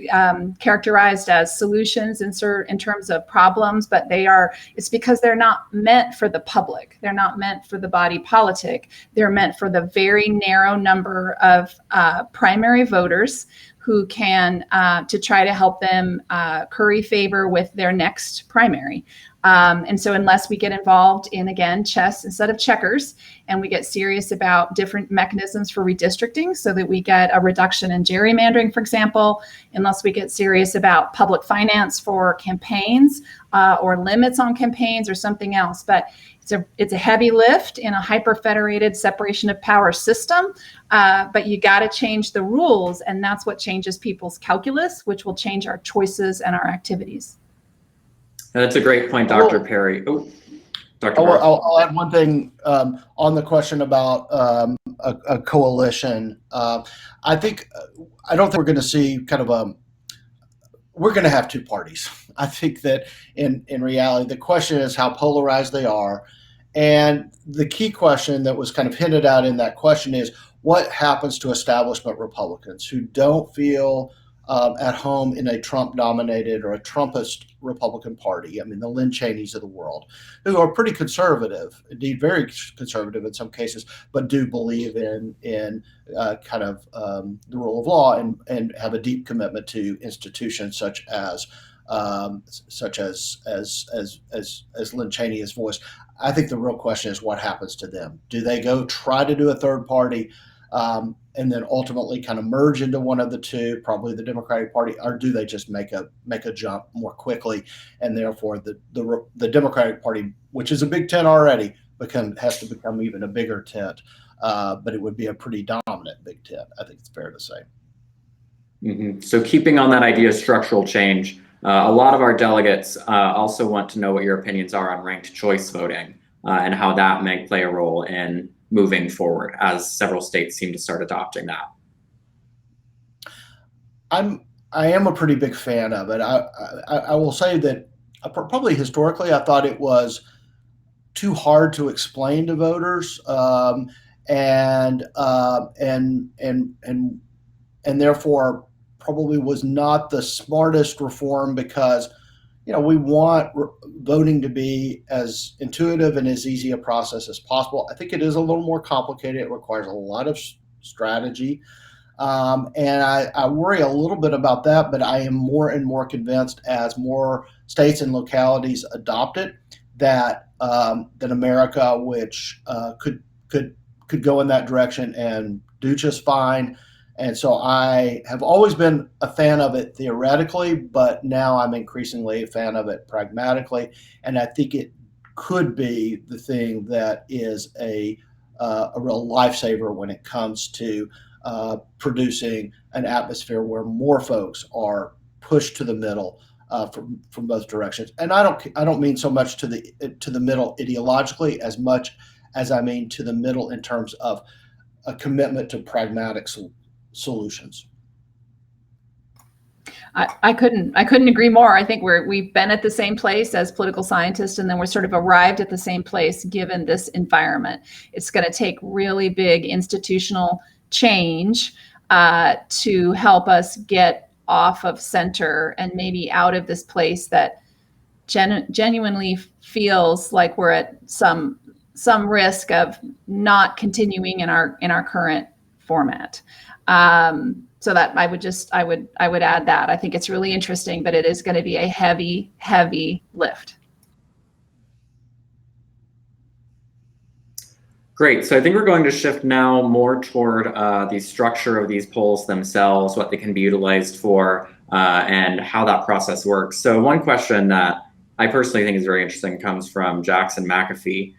characterized as solutions in terms of problems, but it's because they're not meant for the public. They're not meant for the body politic. They're meant for the very narrow number of primary voters who can, to try to help them curry favor with their next primary. And so unless we get involved in, again, chess instead of checkers, and we get serious about different mechanisms for redistricting so that we get a reduction in gerrymandering, for example, unless we get serious about public finance for campaigns or limits on campaigns or something else. But it's a heavy lift in a hyper-federated separation of power system, but you got to change the rules, and that's what changes people's calculus, which will change our choices and our activities. That's a great point, Dr. Perry. Oh, Dr. I'll add one thing on the question about a coalition. I don't think we're going to see we're going to have two parties. I think that in reality, the question is how polarized they are. And the key question that was kind of hinted at in that question is what happens to establishment Republicans who don't feel at home in a Trump-dominated or a Trumpist Republican Party. I mean, the Lynn Cheneys of the world, who are pretty conservative, indeed very conservative in some cases, but do believe in kind of the rule of law and have a deep commitment to institutions such as Lynn Cheney has voiced. I think the real question is what happens to them. Do they go try to do a third party? And then ultimately kind of merge into one of the two, probably the Democratic Party, or do they just make a jump more quickly, and therefore the Democratic Party, which is a big tent already, has to become even a bigger tent, but it would be a pretty dominant big tent. I think it's fair to say. Mm-hmm. So keeping on that idea of structural change, a lot of our delegates also want to know what your opinions are on ranked choice voting and how that may play a role in moving forward, as several states seem to start adopting that. I am a pretty big fan of it. I will say that probably historically, I thought it was too hard to explain to voters, and therefore probably was not the smartest reform, because we want voting to be as intuitive and as easy a process as possible. I think it is a little more complicated. It requires a lot of strategy. And I worry a little bit about that, but I am more and more convinced, as more states and localities adopt it, that America, which could go in that direction and do just fine. And so I have always been a fan of it theoretically, but now I'm increasingly a fan of it pragmatically. And I think it could be the thing that is a real lifesaver when it comes to producing an atmosphere where more folks are pushed to the middle from both directions. And I don't mean so much to the middle ideologically, as much as I mean to the middle in terms of a commitment to pragmatic solutions. I couldn't agree more. I think we've been at the same place as political scientists, and then we're sort of arrived at the same place given this environment. It's going to take really big institutional change to help us get off of center and maybe out of this place that genuinely feels like we're at some risk of not continuing in our current format. So that I would add that. I think it's really interesting, but it is going to be a heavy, heavy lift. Great. So I think we're going to shift now more toward the structure of these polls themselves, what they can be utilized for, and how that process works. So one question that I personally think is very interesting comes from Jackson McAfee,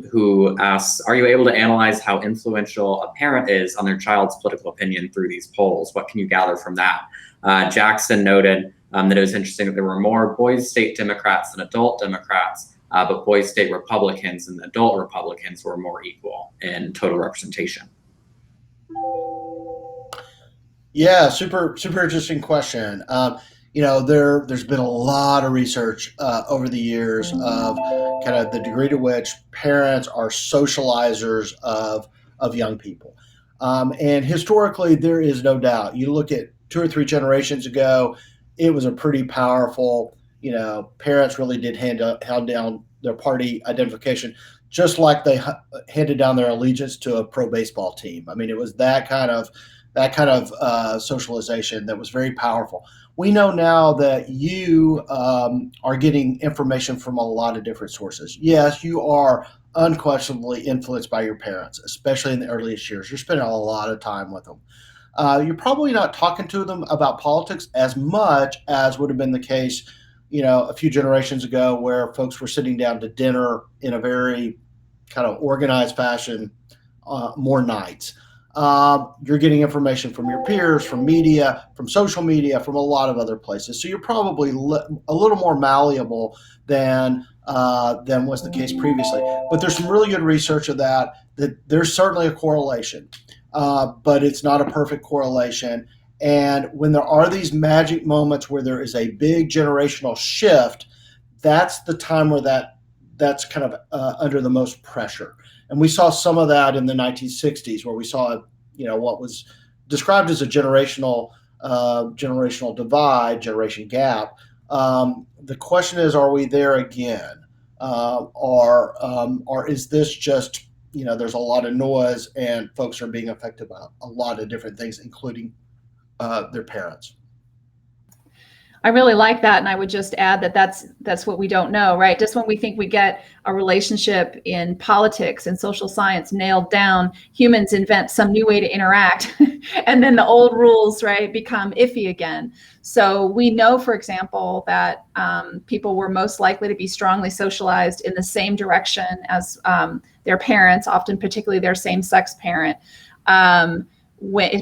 who asks, are you able to analyze how influential a parent is on their child's political opinion through these polls? What can you gather from that? Jackson noted that it was interesting that there were more Boise State Democrats than adult Democrats, but Boise State Republicans and adult Republicans were more equal in total representation. Yeah, super interesting question. There's been a lot of research over the years of kind of the degree to which parents are socializers of young people. And historically, there is no doubt. You look at 2 or 3 generations ago, it was a pretty powerful, parents really did hand down their party identification, just like they handed down their allegiance to a pro baseball team. I mean, it was that kind of socialization that was very powerful. We know now that you are getting information from a lot of different sources. Yes, you are unquestionably influenced by your parents, especially in the earliest years. You're spending a lot of time with them. You're probably not talking to them about politics as much as would have been the case, a few generations ago, where folks were sitting down to dinner in a very kind of organized fashion more nights. You're getting information from your peers, from media, from social media, from a lot of other places. So you're probably a little more malleable than was the case previously. But there's some really good research of that there's certainly a correlation, but it's not a perfect correlation. And when there are these magic moments where there is a big generational shift, that's the time where that's kind of under the most pressure. And we saw some of that in the 1960s, where we saw, what was described as a generational divide, generation gap. The question is, are we there again? Or is this just, there's a lot of noise and folks are being affected by a lot of different things, including their parents. I really like that, and I would just add that that's what we don't know, right? Just when we think we get a relationship in politics and social science nailed down, humans invent some new way to interact, and then the old rules, right, become iffy again. So we know, for example, that people were most likely to be strongly socialized in the same direction as their parents, often particularly their same-sex parent.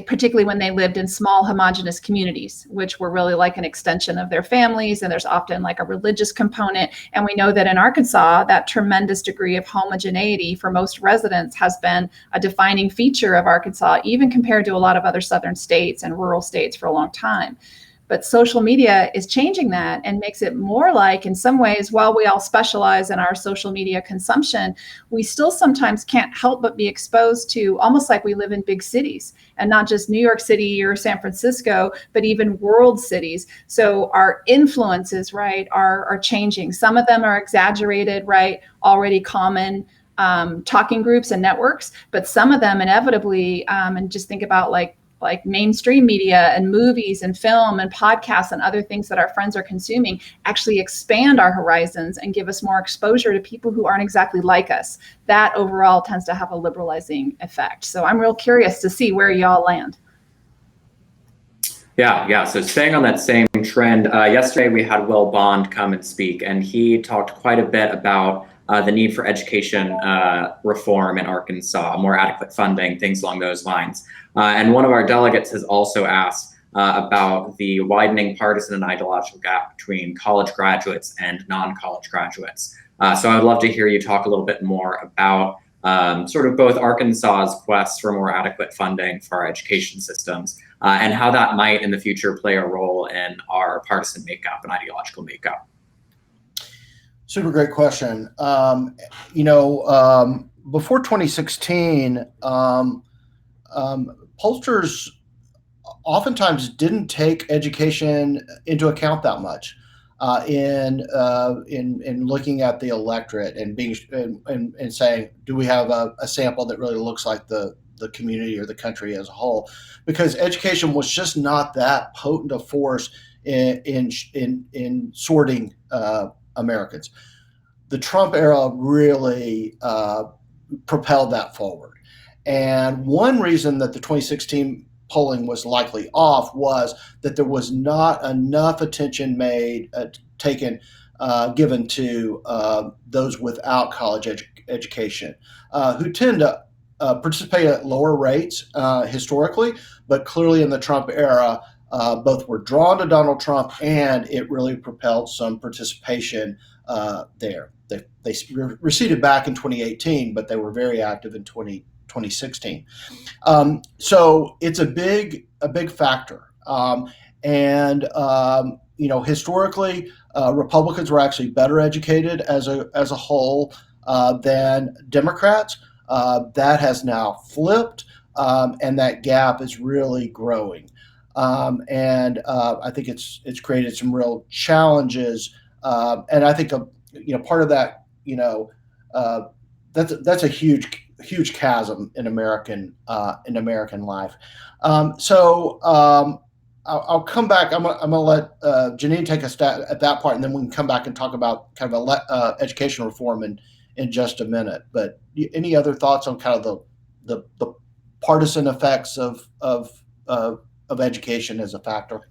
Particularly when they lived in small homogenous communities, which were really like an extension of their families, and there's often like a religious component. And we know that in Arkansas, that tremendous degree of homogeneity for most residents has been a defining feature of Arkansas, even compared to a lot of other southern states and rural states for a long time. But social media is changing that and makes it more like, in some ways, while we all specialize in our social media consumption, we still sometimes can't help but be exposed to, almost like we live in big cities, and not just New York City or San Francisco, but even world cities. So our influences, right, are changing. Some of them are exaggerated, right, already common talking groups and networks, but some of them inevitably, and just think about like mainstream media and movies and film and podcasts and other things that our friends are consuming, actually expand our horizons and give us more exposure to people who aren't exactly like us. That overall tends to have a liberalizing effect. So I'm real curious to see where y'all land. Yeah. So staying on that same trend, yesterday we had Will Bond come and speak, and he talked quite a bit about the need for education reform in Arkansas, more adequate funding, things along those lines. And one of our delegates has also asked about the widening partisan and ideological gap between college graduates and non-college graduates. So I'd love to hear you talk a little bit more about sort of both Arkansas's quest for more adequate funding for our education systems and how that might in the future play a role in our partisan makeup and ideological makeup. Super great question. Before 2016, pollsters oftentimes didn't take education into account that much in looking at the electorate and being and saying, do we have a sample that really looks like the community or the country as a whole? Because education was just not that potent a force in sorting Americans. The Trump era really propelled that forward. And one reason that the 2016 polling was likely off was that there was not enough attention given to those without college education, who tend to participate at lower rates historically, but clearly in the Trump era, both were drawn to Donald Trump, and it really propelled some participation there. They receded back in 2018, but they were very active in 2016. So it's a big factor. Historically, Republicans were actually better educated as a whole than Democrats. That has now flipped, and that gap is really growing. I think it's created some real challenges, and I think part of that, that's a huge chasm in American life. I'll come back. I'm gonna let Janine take a stab at that part, and then we can come back and talk about kind of education reform in just a minute. But any other thoughts on kind of the partisan effects of education as a factor?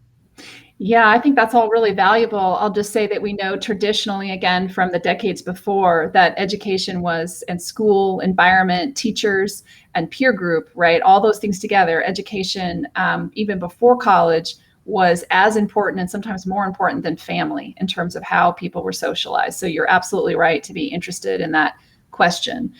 Yeah, I think that's all really valuable. I'll just say that we know traditionally, again, from the decades before, that education was, and school, environment, teachers, and peer group, right? All those things together, education, even before college, was as important and sometimes more important than family in terms of how people were socialized. So you're absolutely right to be interested in that question.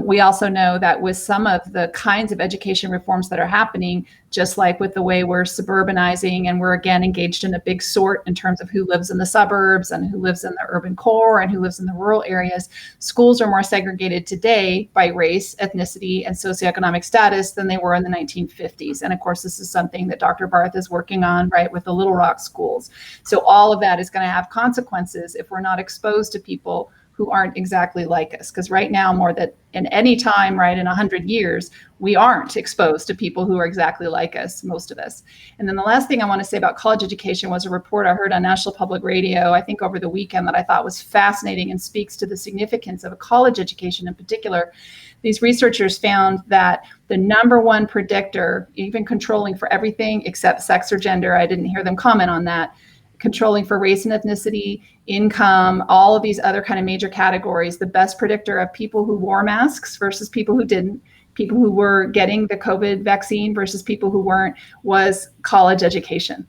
We also know that with some of the kinds of education reforms that are happening, just like with the way we're suburbanizing and we're again engaged in a big sort in terms of who lives in the suburbs and who lives in the urban core and who lives in the rural areas, schools are more segregated today by race, ethnicity, and socioeconomic status than they were in the 1950s. And of course, this is something that Dr. Barth is working on, right, with the Little Rock schools. So all of that is going to have consequences if we're not exposed to people who aren't exactly like us. Because right now, more than in any time, right, in 100 years, we aren't exposed to people who are exactly like us, most of us. And then the last thing I want to say about college education was a report I heard on National Public Radio, I think over the weekend, that I thought was fascinating and speaks to the significance of a college education in particular. These researchers found that the number one predictor, even controlling for everything except sex or gender, I didn't hear them comment on that, controlling for race and ethnicity, income, all of these other kind of major categories, the best predictor of people who wore masks versus people who didn't people who were getting the COVID vaccine versus people who weren't, was college education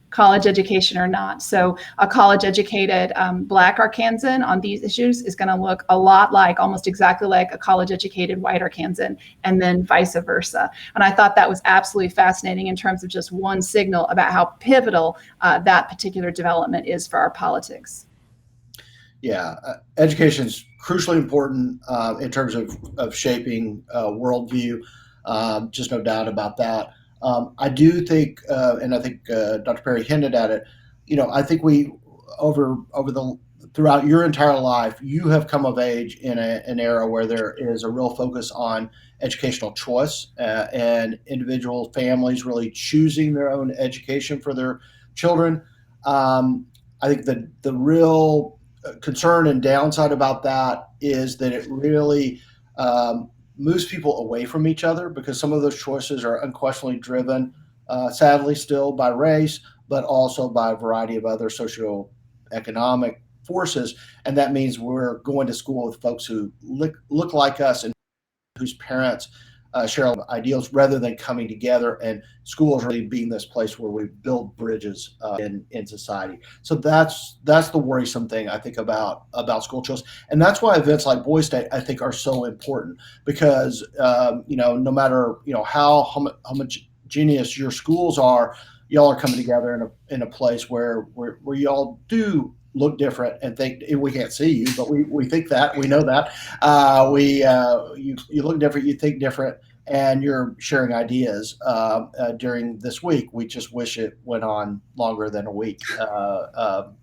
or not. So a college educated Black Arkansan on these issues is going to look a lot like, almost exactly like, a college educated white Arkansan, and then vice versa. And I thought that was absolutely fascinating in terms of just one signal about how pivotal that particular development is for our politics. Yeah, education is crucially important in terms of shaping worldview. Just no doubt about that. I do think, and I think Dr. Perry hinted at it. I think we throughout your entire life, you have come of age in an era where there is a real focus on educational choice and individual families really choosing their own education for their children. I think the real concern and downside about that is that it really moves people away from each other, because some of those choices are unquestionably driven, sadly, still by race, but also by a variety of other socioeconomic forces. And that means we're going to school with folks who look like us and whose parents share ideals, rather than coming together, and schools really being this place where we build bridges in society. So that's the worrisome thing, I think, about school choice. And that's why events like Boys Day, I think, are so important, because no matter how homogeneous your schools are, y'all are coming together in a place where y'all do look different and think. We can't see you, but we think that, we know that you look different, you think different, and you're sharing ideas during this week. We just wish it went on longer than a week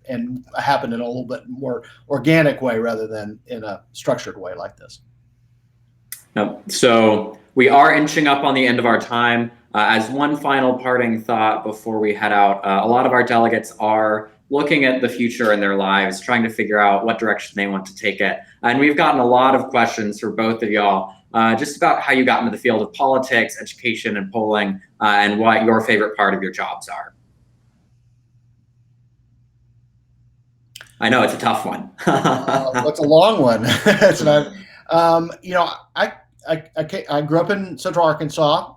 and happened in a little bit more organic way rather than in a structured way like this. So we are inching up on the end of our time. As one final parting thought before we head out, a lot of our delegates are looking at the future in their lives, trying to figure out what direction they want to take it. And we've gotten a lot of questions for both of y'all, just about how you got into the field of politics, education, and polling, and what your favorite part of your jobs are. I know it's a tough one. It's a long one. It's not, I grew up in Central Arkansas,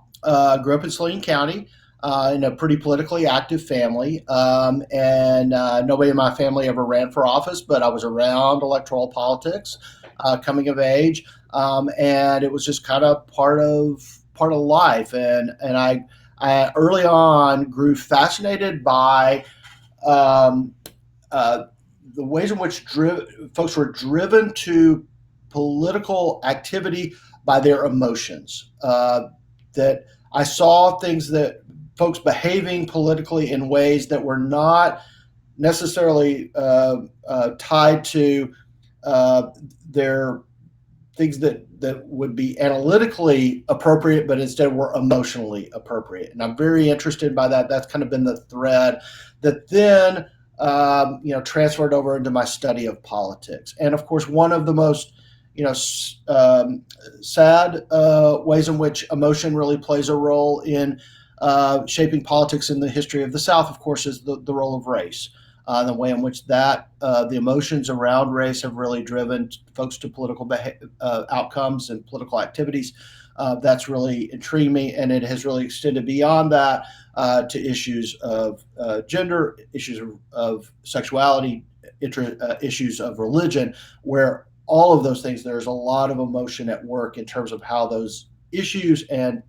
grew up in Saline County, in a pretty politically active family. And nobody in my family ever ran for office, but I was around electoral politics coming of age. And it was just kind of part of life. And I early on grew fascinated by the ways in which folks were driven to political activity by their emotions. That I saw things that folks behaving politically in ways that were not necessarily tied to their things that would be analytically appropriate, but instead were emotionally appropriate. And I'm very interested by that. That's kind of been the thread that then transferred over into my study of politics. And of course, one of the most sad ways in which emotion really plays a role in shaping politics in the history of the South, of course, is the role of race. The way in which the emotions around race have really driven folks to political outcomes and political activities. That's really intrigued me, and it has really extended beyond that to issues of gender, issues of sexuality, issues of religion, where all of those things, there's a lot of emotion at work in terms of how those issues and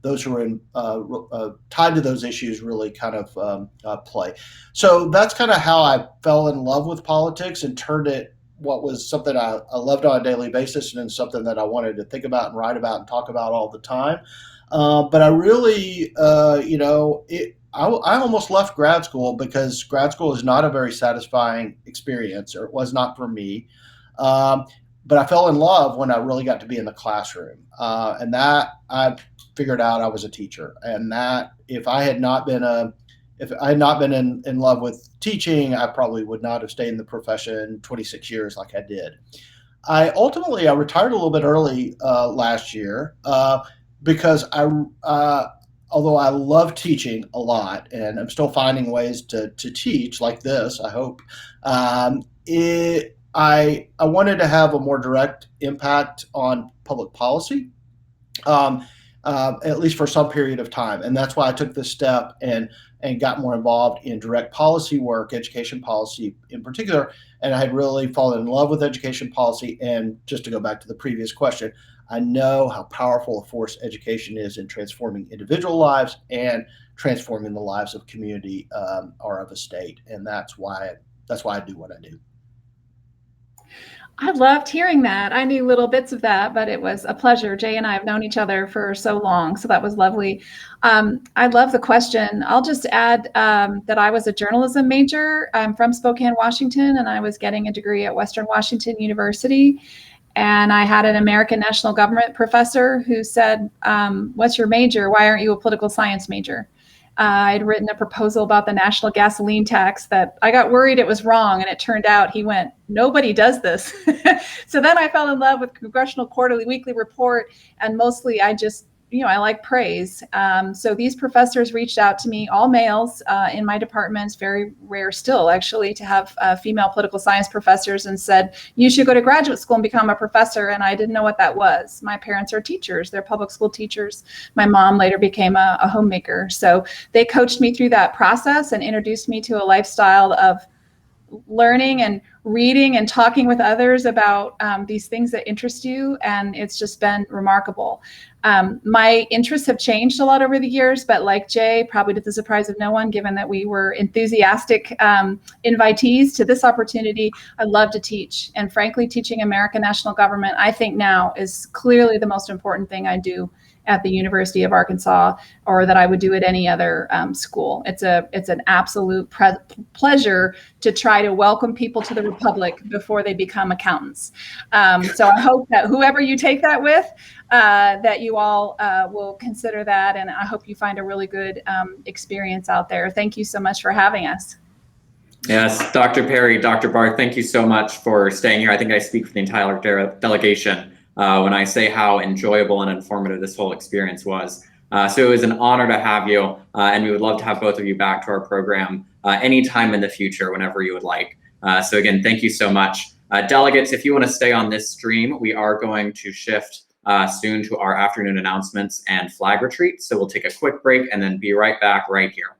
those who are tied to those issues really kind of play. So that's kind of how I fell in love with politics and turned it what was something I loved on a daily basis, and something that I wanted to think about and write about and talk about all the time. But I really, I almost left grad school because grad school is not a very satisfying experience, or it was not for me. But I fell in love when I really got to be in the classroom, and that I figured out I was a teacher, and that if I had not been in love with teaching, I probably would not have stayed in the profession 26 years like I did. I retired a little bit early last year because although I love teaching a lot, and I'm still finding ways to teach like this, I hope, I wanted to have a more direct impact on public policy. um, at least for some period of time. And that's why I took this step and got more involved in direct policy work, education policy in particular. And I had really fallen in love with education policy. And just to go back to the previous question, I know how powerful a force education is in transforming individual lives and transforming the lives of community or of a state. And that's why I do what I do. I loved hearing that. I knew little bits of that, but it was a pleasure. Jay and I have known each other for so long, so that was lovely. I love the question. I'll just add that I was a journalism major. I'm from Spokane, Washington, and I was getting a degree at Western Washington University. And I had an American national government professor who said, "What's your major? Why aren't you a political science major?" I'd written a proposal about the national gasoline tax that I got worried it was wrong. And it turned out he went, "Nobody does this." So then I fell in love with Congressional Quarterly Weekly Report. And mostly I just, I like praise. So these professors reached out to me, all males in my department. It's very rare still, actually, to have female political science professors, and said, "You should go to graduate school and become a professor." And I didn't know what that was. My parents are teachers. They're public school teachers. My mom later became a homemaker. So they coached me through that process and introduced me to a lifestyle of learning and reading and talking with others about these things that interest you. And it's just been remarkable. My interests have changed a lot over the years, but like Jay, probably to the surprise of no one, given that we were enthusiastic invitees to this opportunity, I love to teach. And frankly, teaching American national government, I think now, is clearly the most important thing I do at the University of Arkansas, or that I would do at any other school. It's an absolute pleasure to try to welcome people to the Republic before they become accountants. So I hope that whoever you take that with, that you all will consider that, and I hope you find a really good experience out there. Thank you so much for having us. Yes, Dr. Perry, Dr. Barth, thank you so much for staying here. I think I speak for the entire delegation when I say how enjoyable and informative this whole experience was. So it was an honor to have you, and we would love to have both of you back to our program anytime in the future, whenever you would like. So again, thank you so much. Delegates, if you want to stay on this stream, we are going to shift soon to our afternoon announcements and flag retreat. So we'll take a quick break and then be right back right here.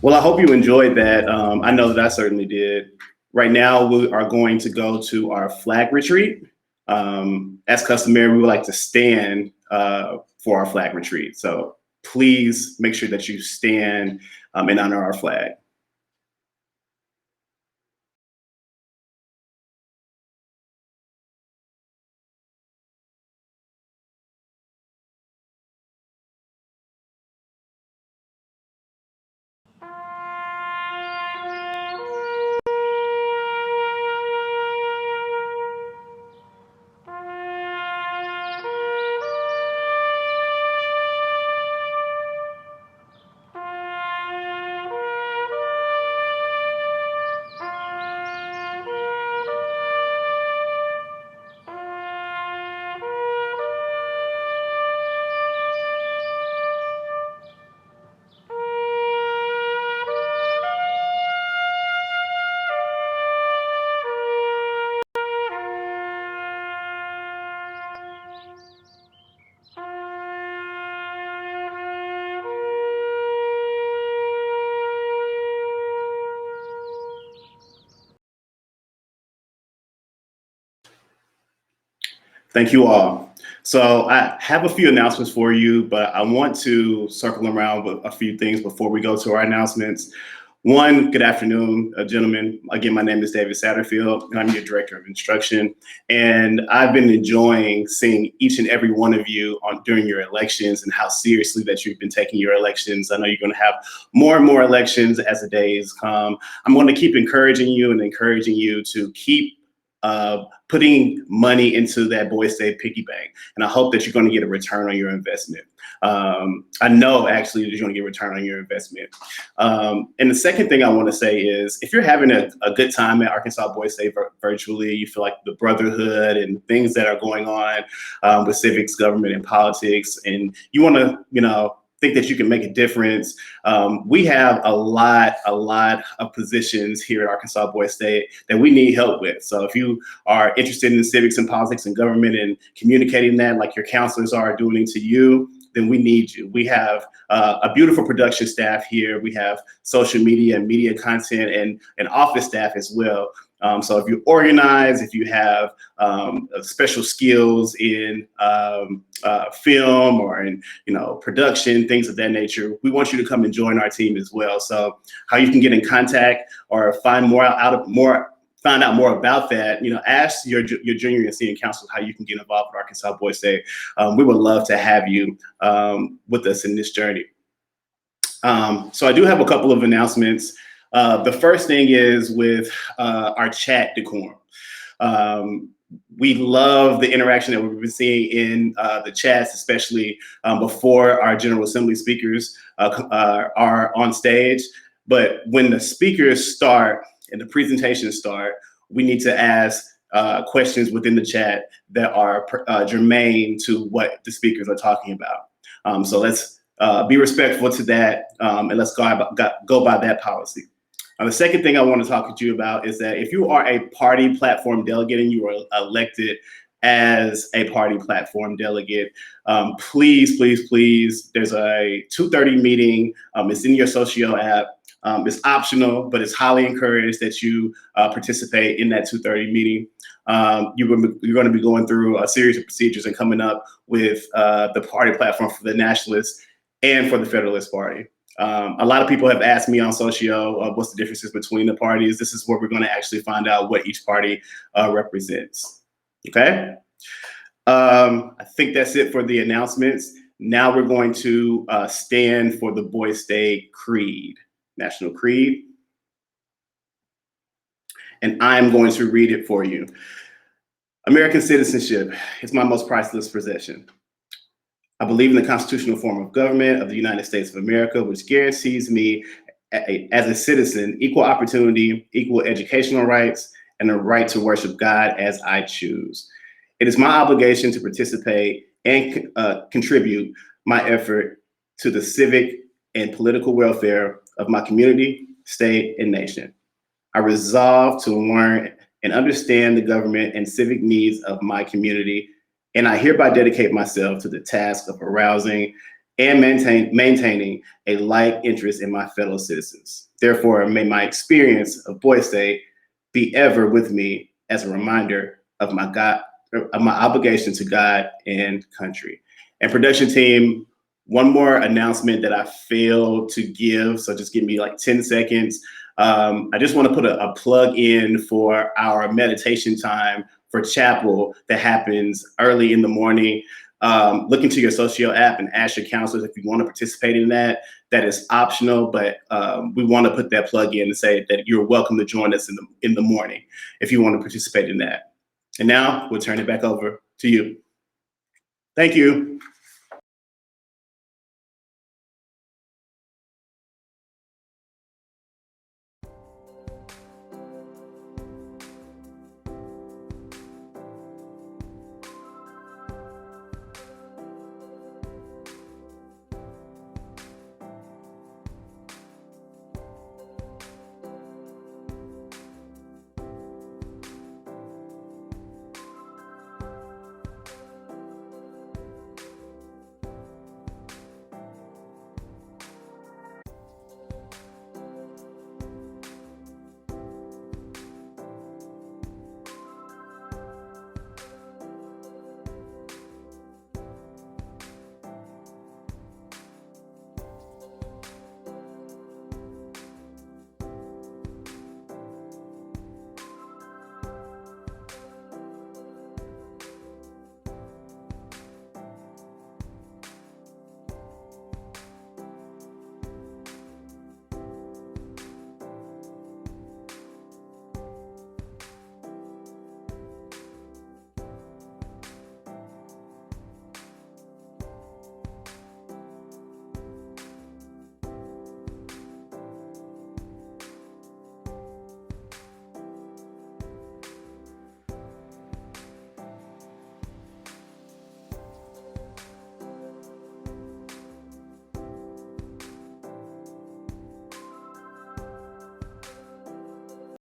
Well, I hope you enjoyed that. I know that I certainly did. Right now, we are going to go to our flag retreat. As customary, we would like to stand for our flag retreat. So please make sure that you stand in honor of our flag. Thank you all. So I have a few announcements for you, but I want to circle around with a few things before we go to our announcements. One, good afternoon, gentlemen. Again, my name is David Satterfield, and I'm your Director of Instruction. And I've been enjoying seeing each and every one of you during your elections and how seriously that you've been taking your elections. I know you're going to have more and more elections as the days come. I'm going to keep encouraging you to keep putting money into that Boys State piggy bank. And I hope that you're going to get a return on your investment. I know actually that you're going to get a return on your investment. And the second thing I want to say is, if you're having a good time at Arkansas Boys State virtually, you feel like the brotherhood and things that are going on with civics, government, and politics, and you want to, think that you can make a difference. We have a lot of positions here at Arkansas Boys State that we need help with. So if you are interested in civics and politics and government and communicating that like your counselors are doing it to you, then we need you. We have a beautiful production staff here. We have social media and media content and office staff as well. So if you organize, if you have special skills in film or in production, things of that nature, we want you to come and join our team as well. So how you can get in contact or find out more about that, ask your junior and senior counselors how you can get involved with Arkansas Boys State. We would love to have you with us in this journey. So I do have a couple of announcements. The first thing is with our chat decorum. We love the interaction that we've been seeing in the chats, especially before our General Assembly speakers are on stage. But when the speakers start and the presentations start, we need to ask questions within the chat that are germane to what the speakers are talking about. So let's be respectful to that, and let's go by that policy. The second thing I want to talk to you about is that if you are a party platform delegate and you are elected as a party platform delegate, please, there's a 2:30 meeting. It's in your Socio app. It's optional, but it's highly encouraged that you participate in that 2:30 meeting. You're going to be going through a series of procedures and coming up with the party platform for the Nationalists and for the Federalist Party. A lot of people have asked me on Socio what's the differences between the parties. This is where we're going to actually find out what each party represents. Okay? I think that's it for the announcements. Now we're going to stand for the Boys State Creed, National Creed. And I'm going to read it for you. American citizenship is my most priceless possession. I believe in the constitutional form of government of the United States of America, which guarantees me, as a citizen, equal opportunity, equal educational rights, and the right to worship God as I choose. It is my obligation to participate and contribute my effort to the civic and political welfare of my community, state, and nation. I resolve to learn and understand the government and civic needs of my community, and I hereby dedicate myself to the task of arousing and maintaining a like interest in my fellow citizens. Therefore, may my experience of Boys State be ever with me as a reminder of my obligation to God and country. And production team, one more announcement that I failed to give, so just give me like 10 seconds. I just want to put a plug in for our meditation time for chapel that happens early in the morning. Look into your Socio app and ask your counselors if you want to participate in that. That is optional, but we want to put that plug in and say that you're welcome to join us in the morning if you want to participate in that. And now we'll turn it back over to you. Thank you.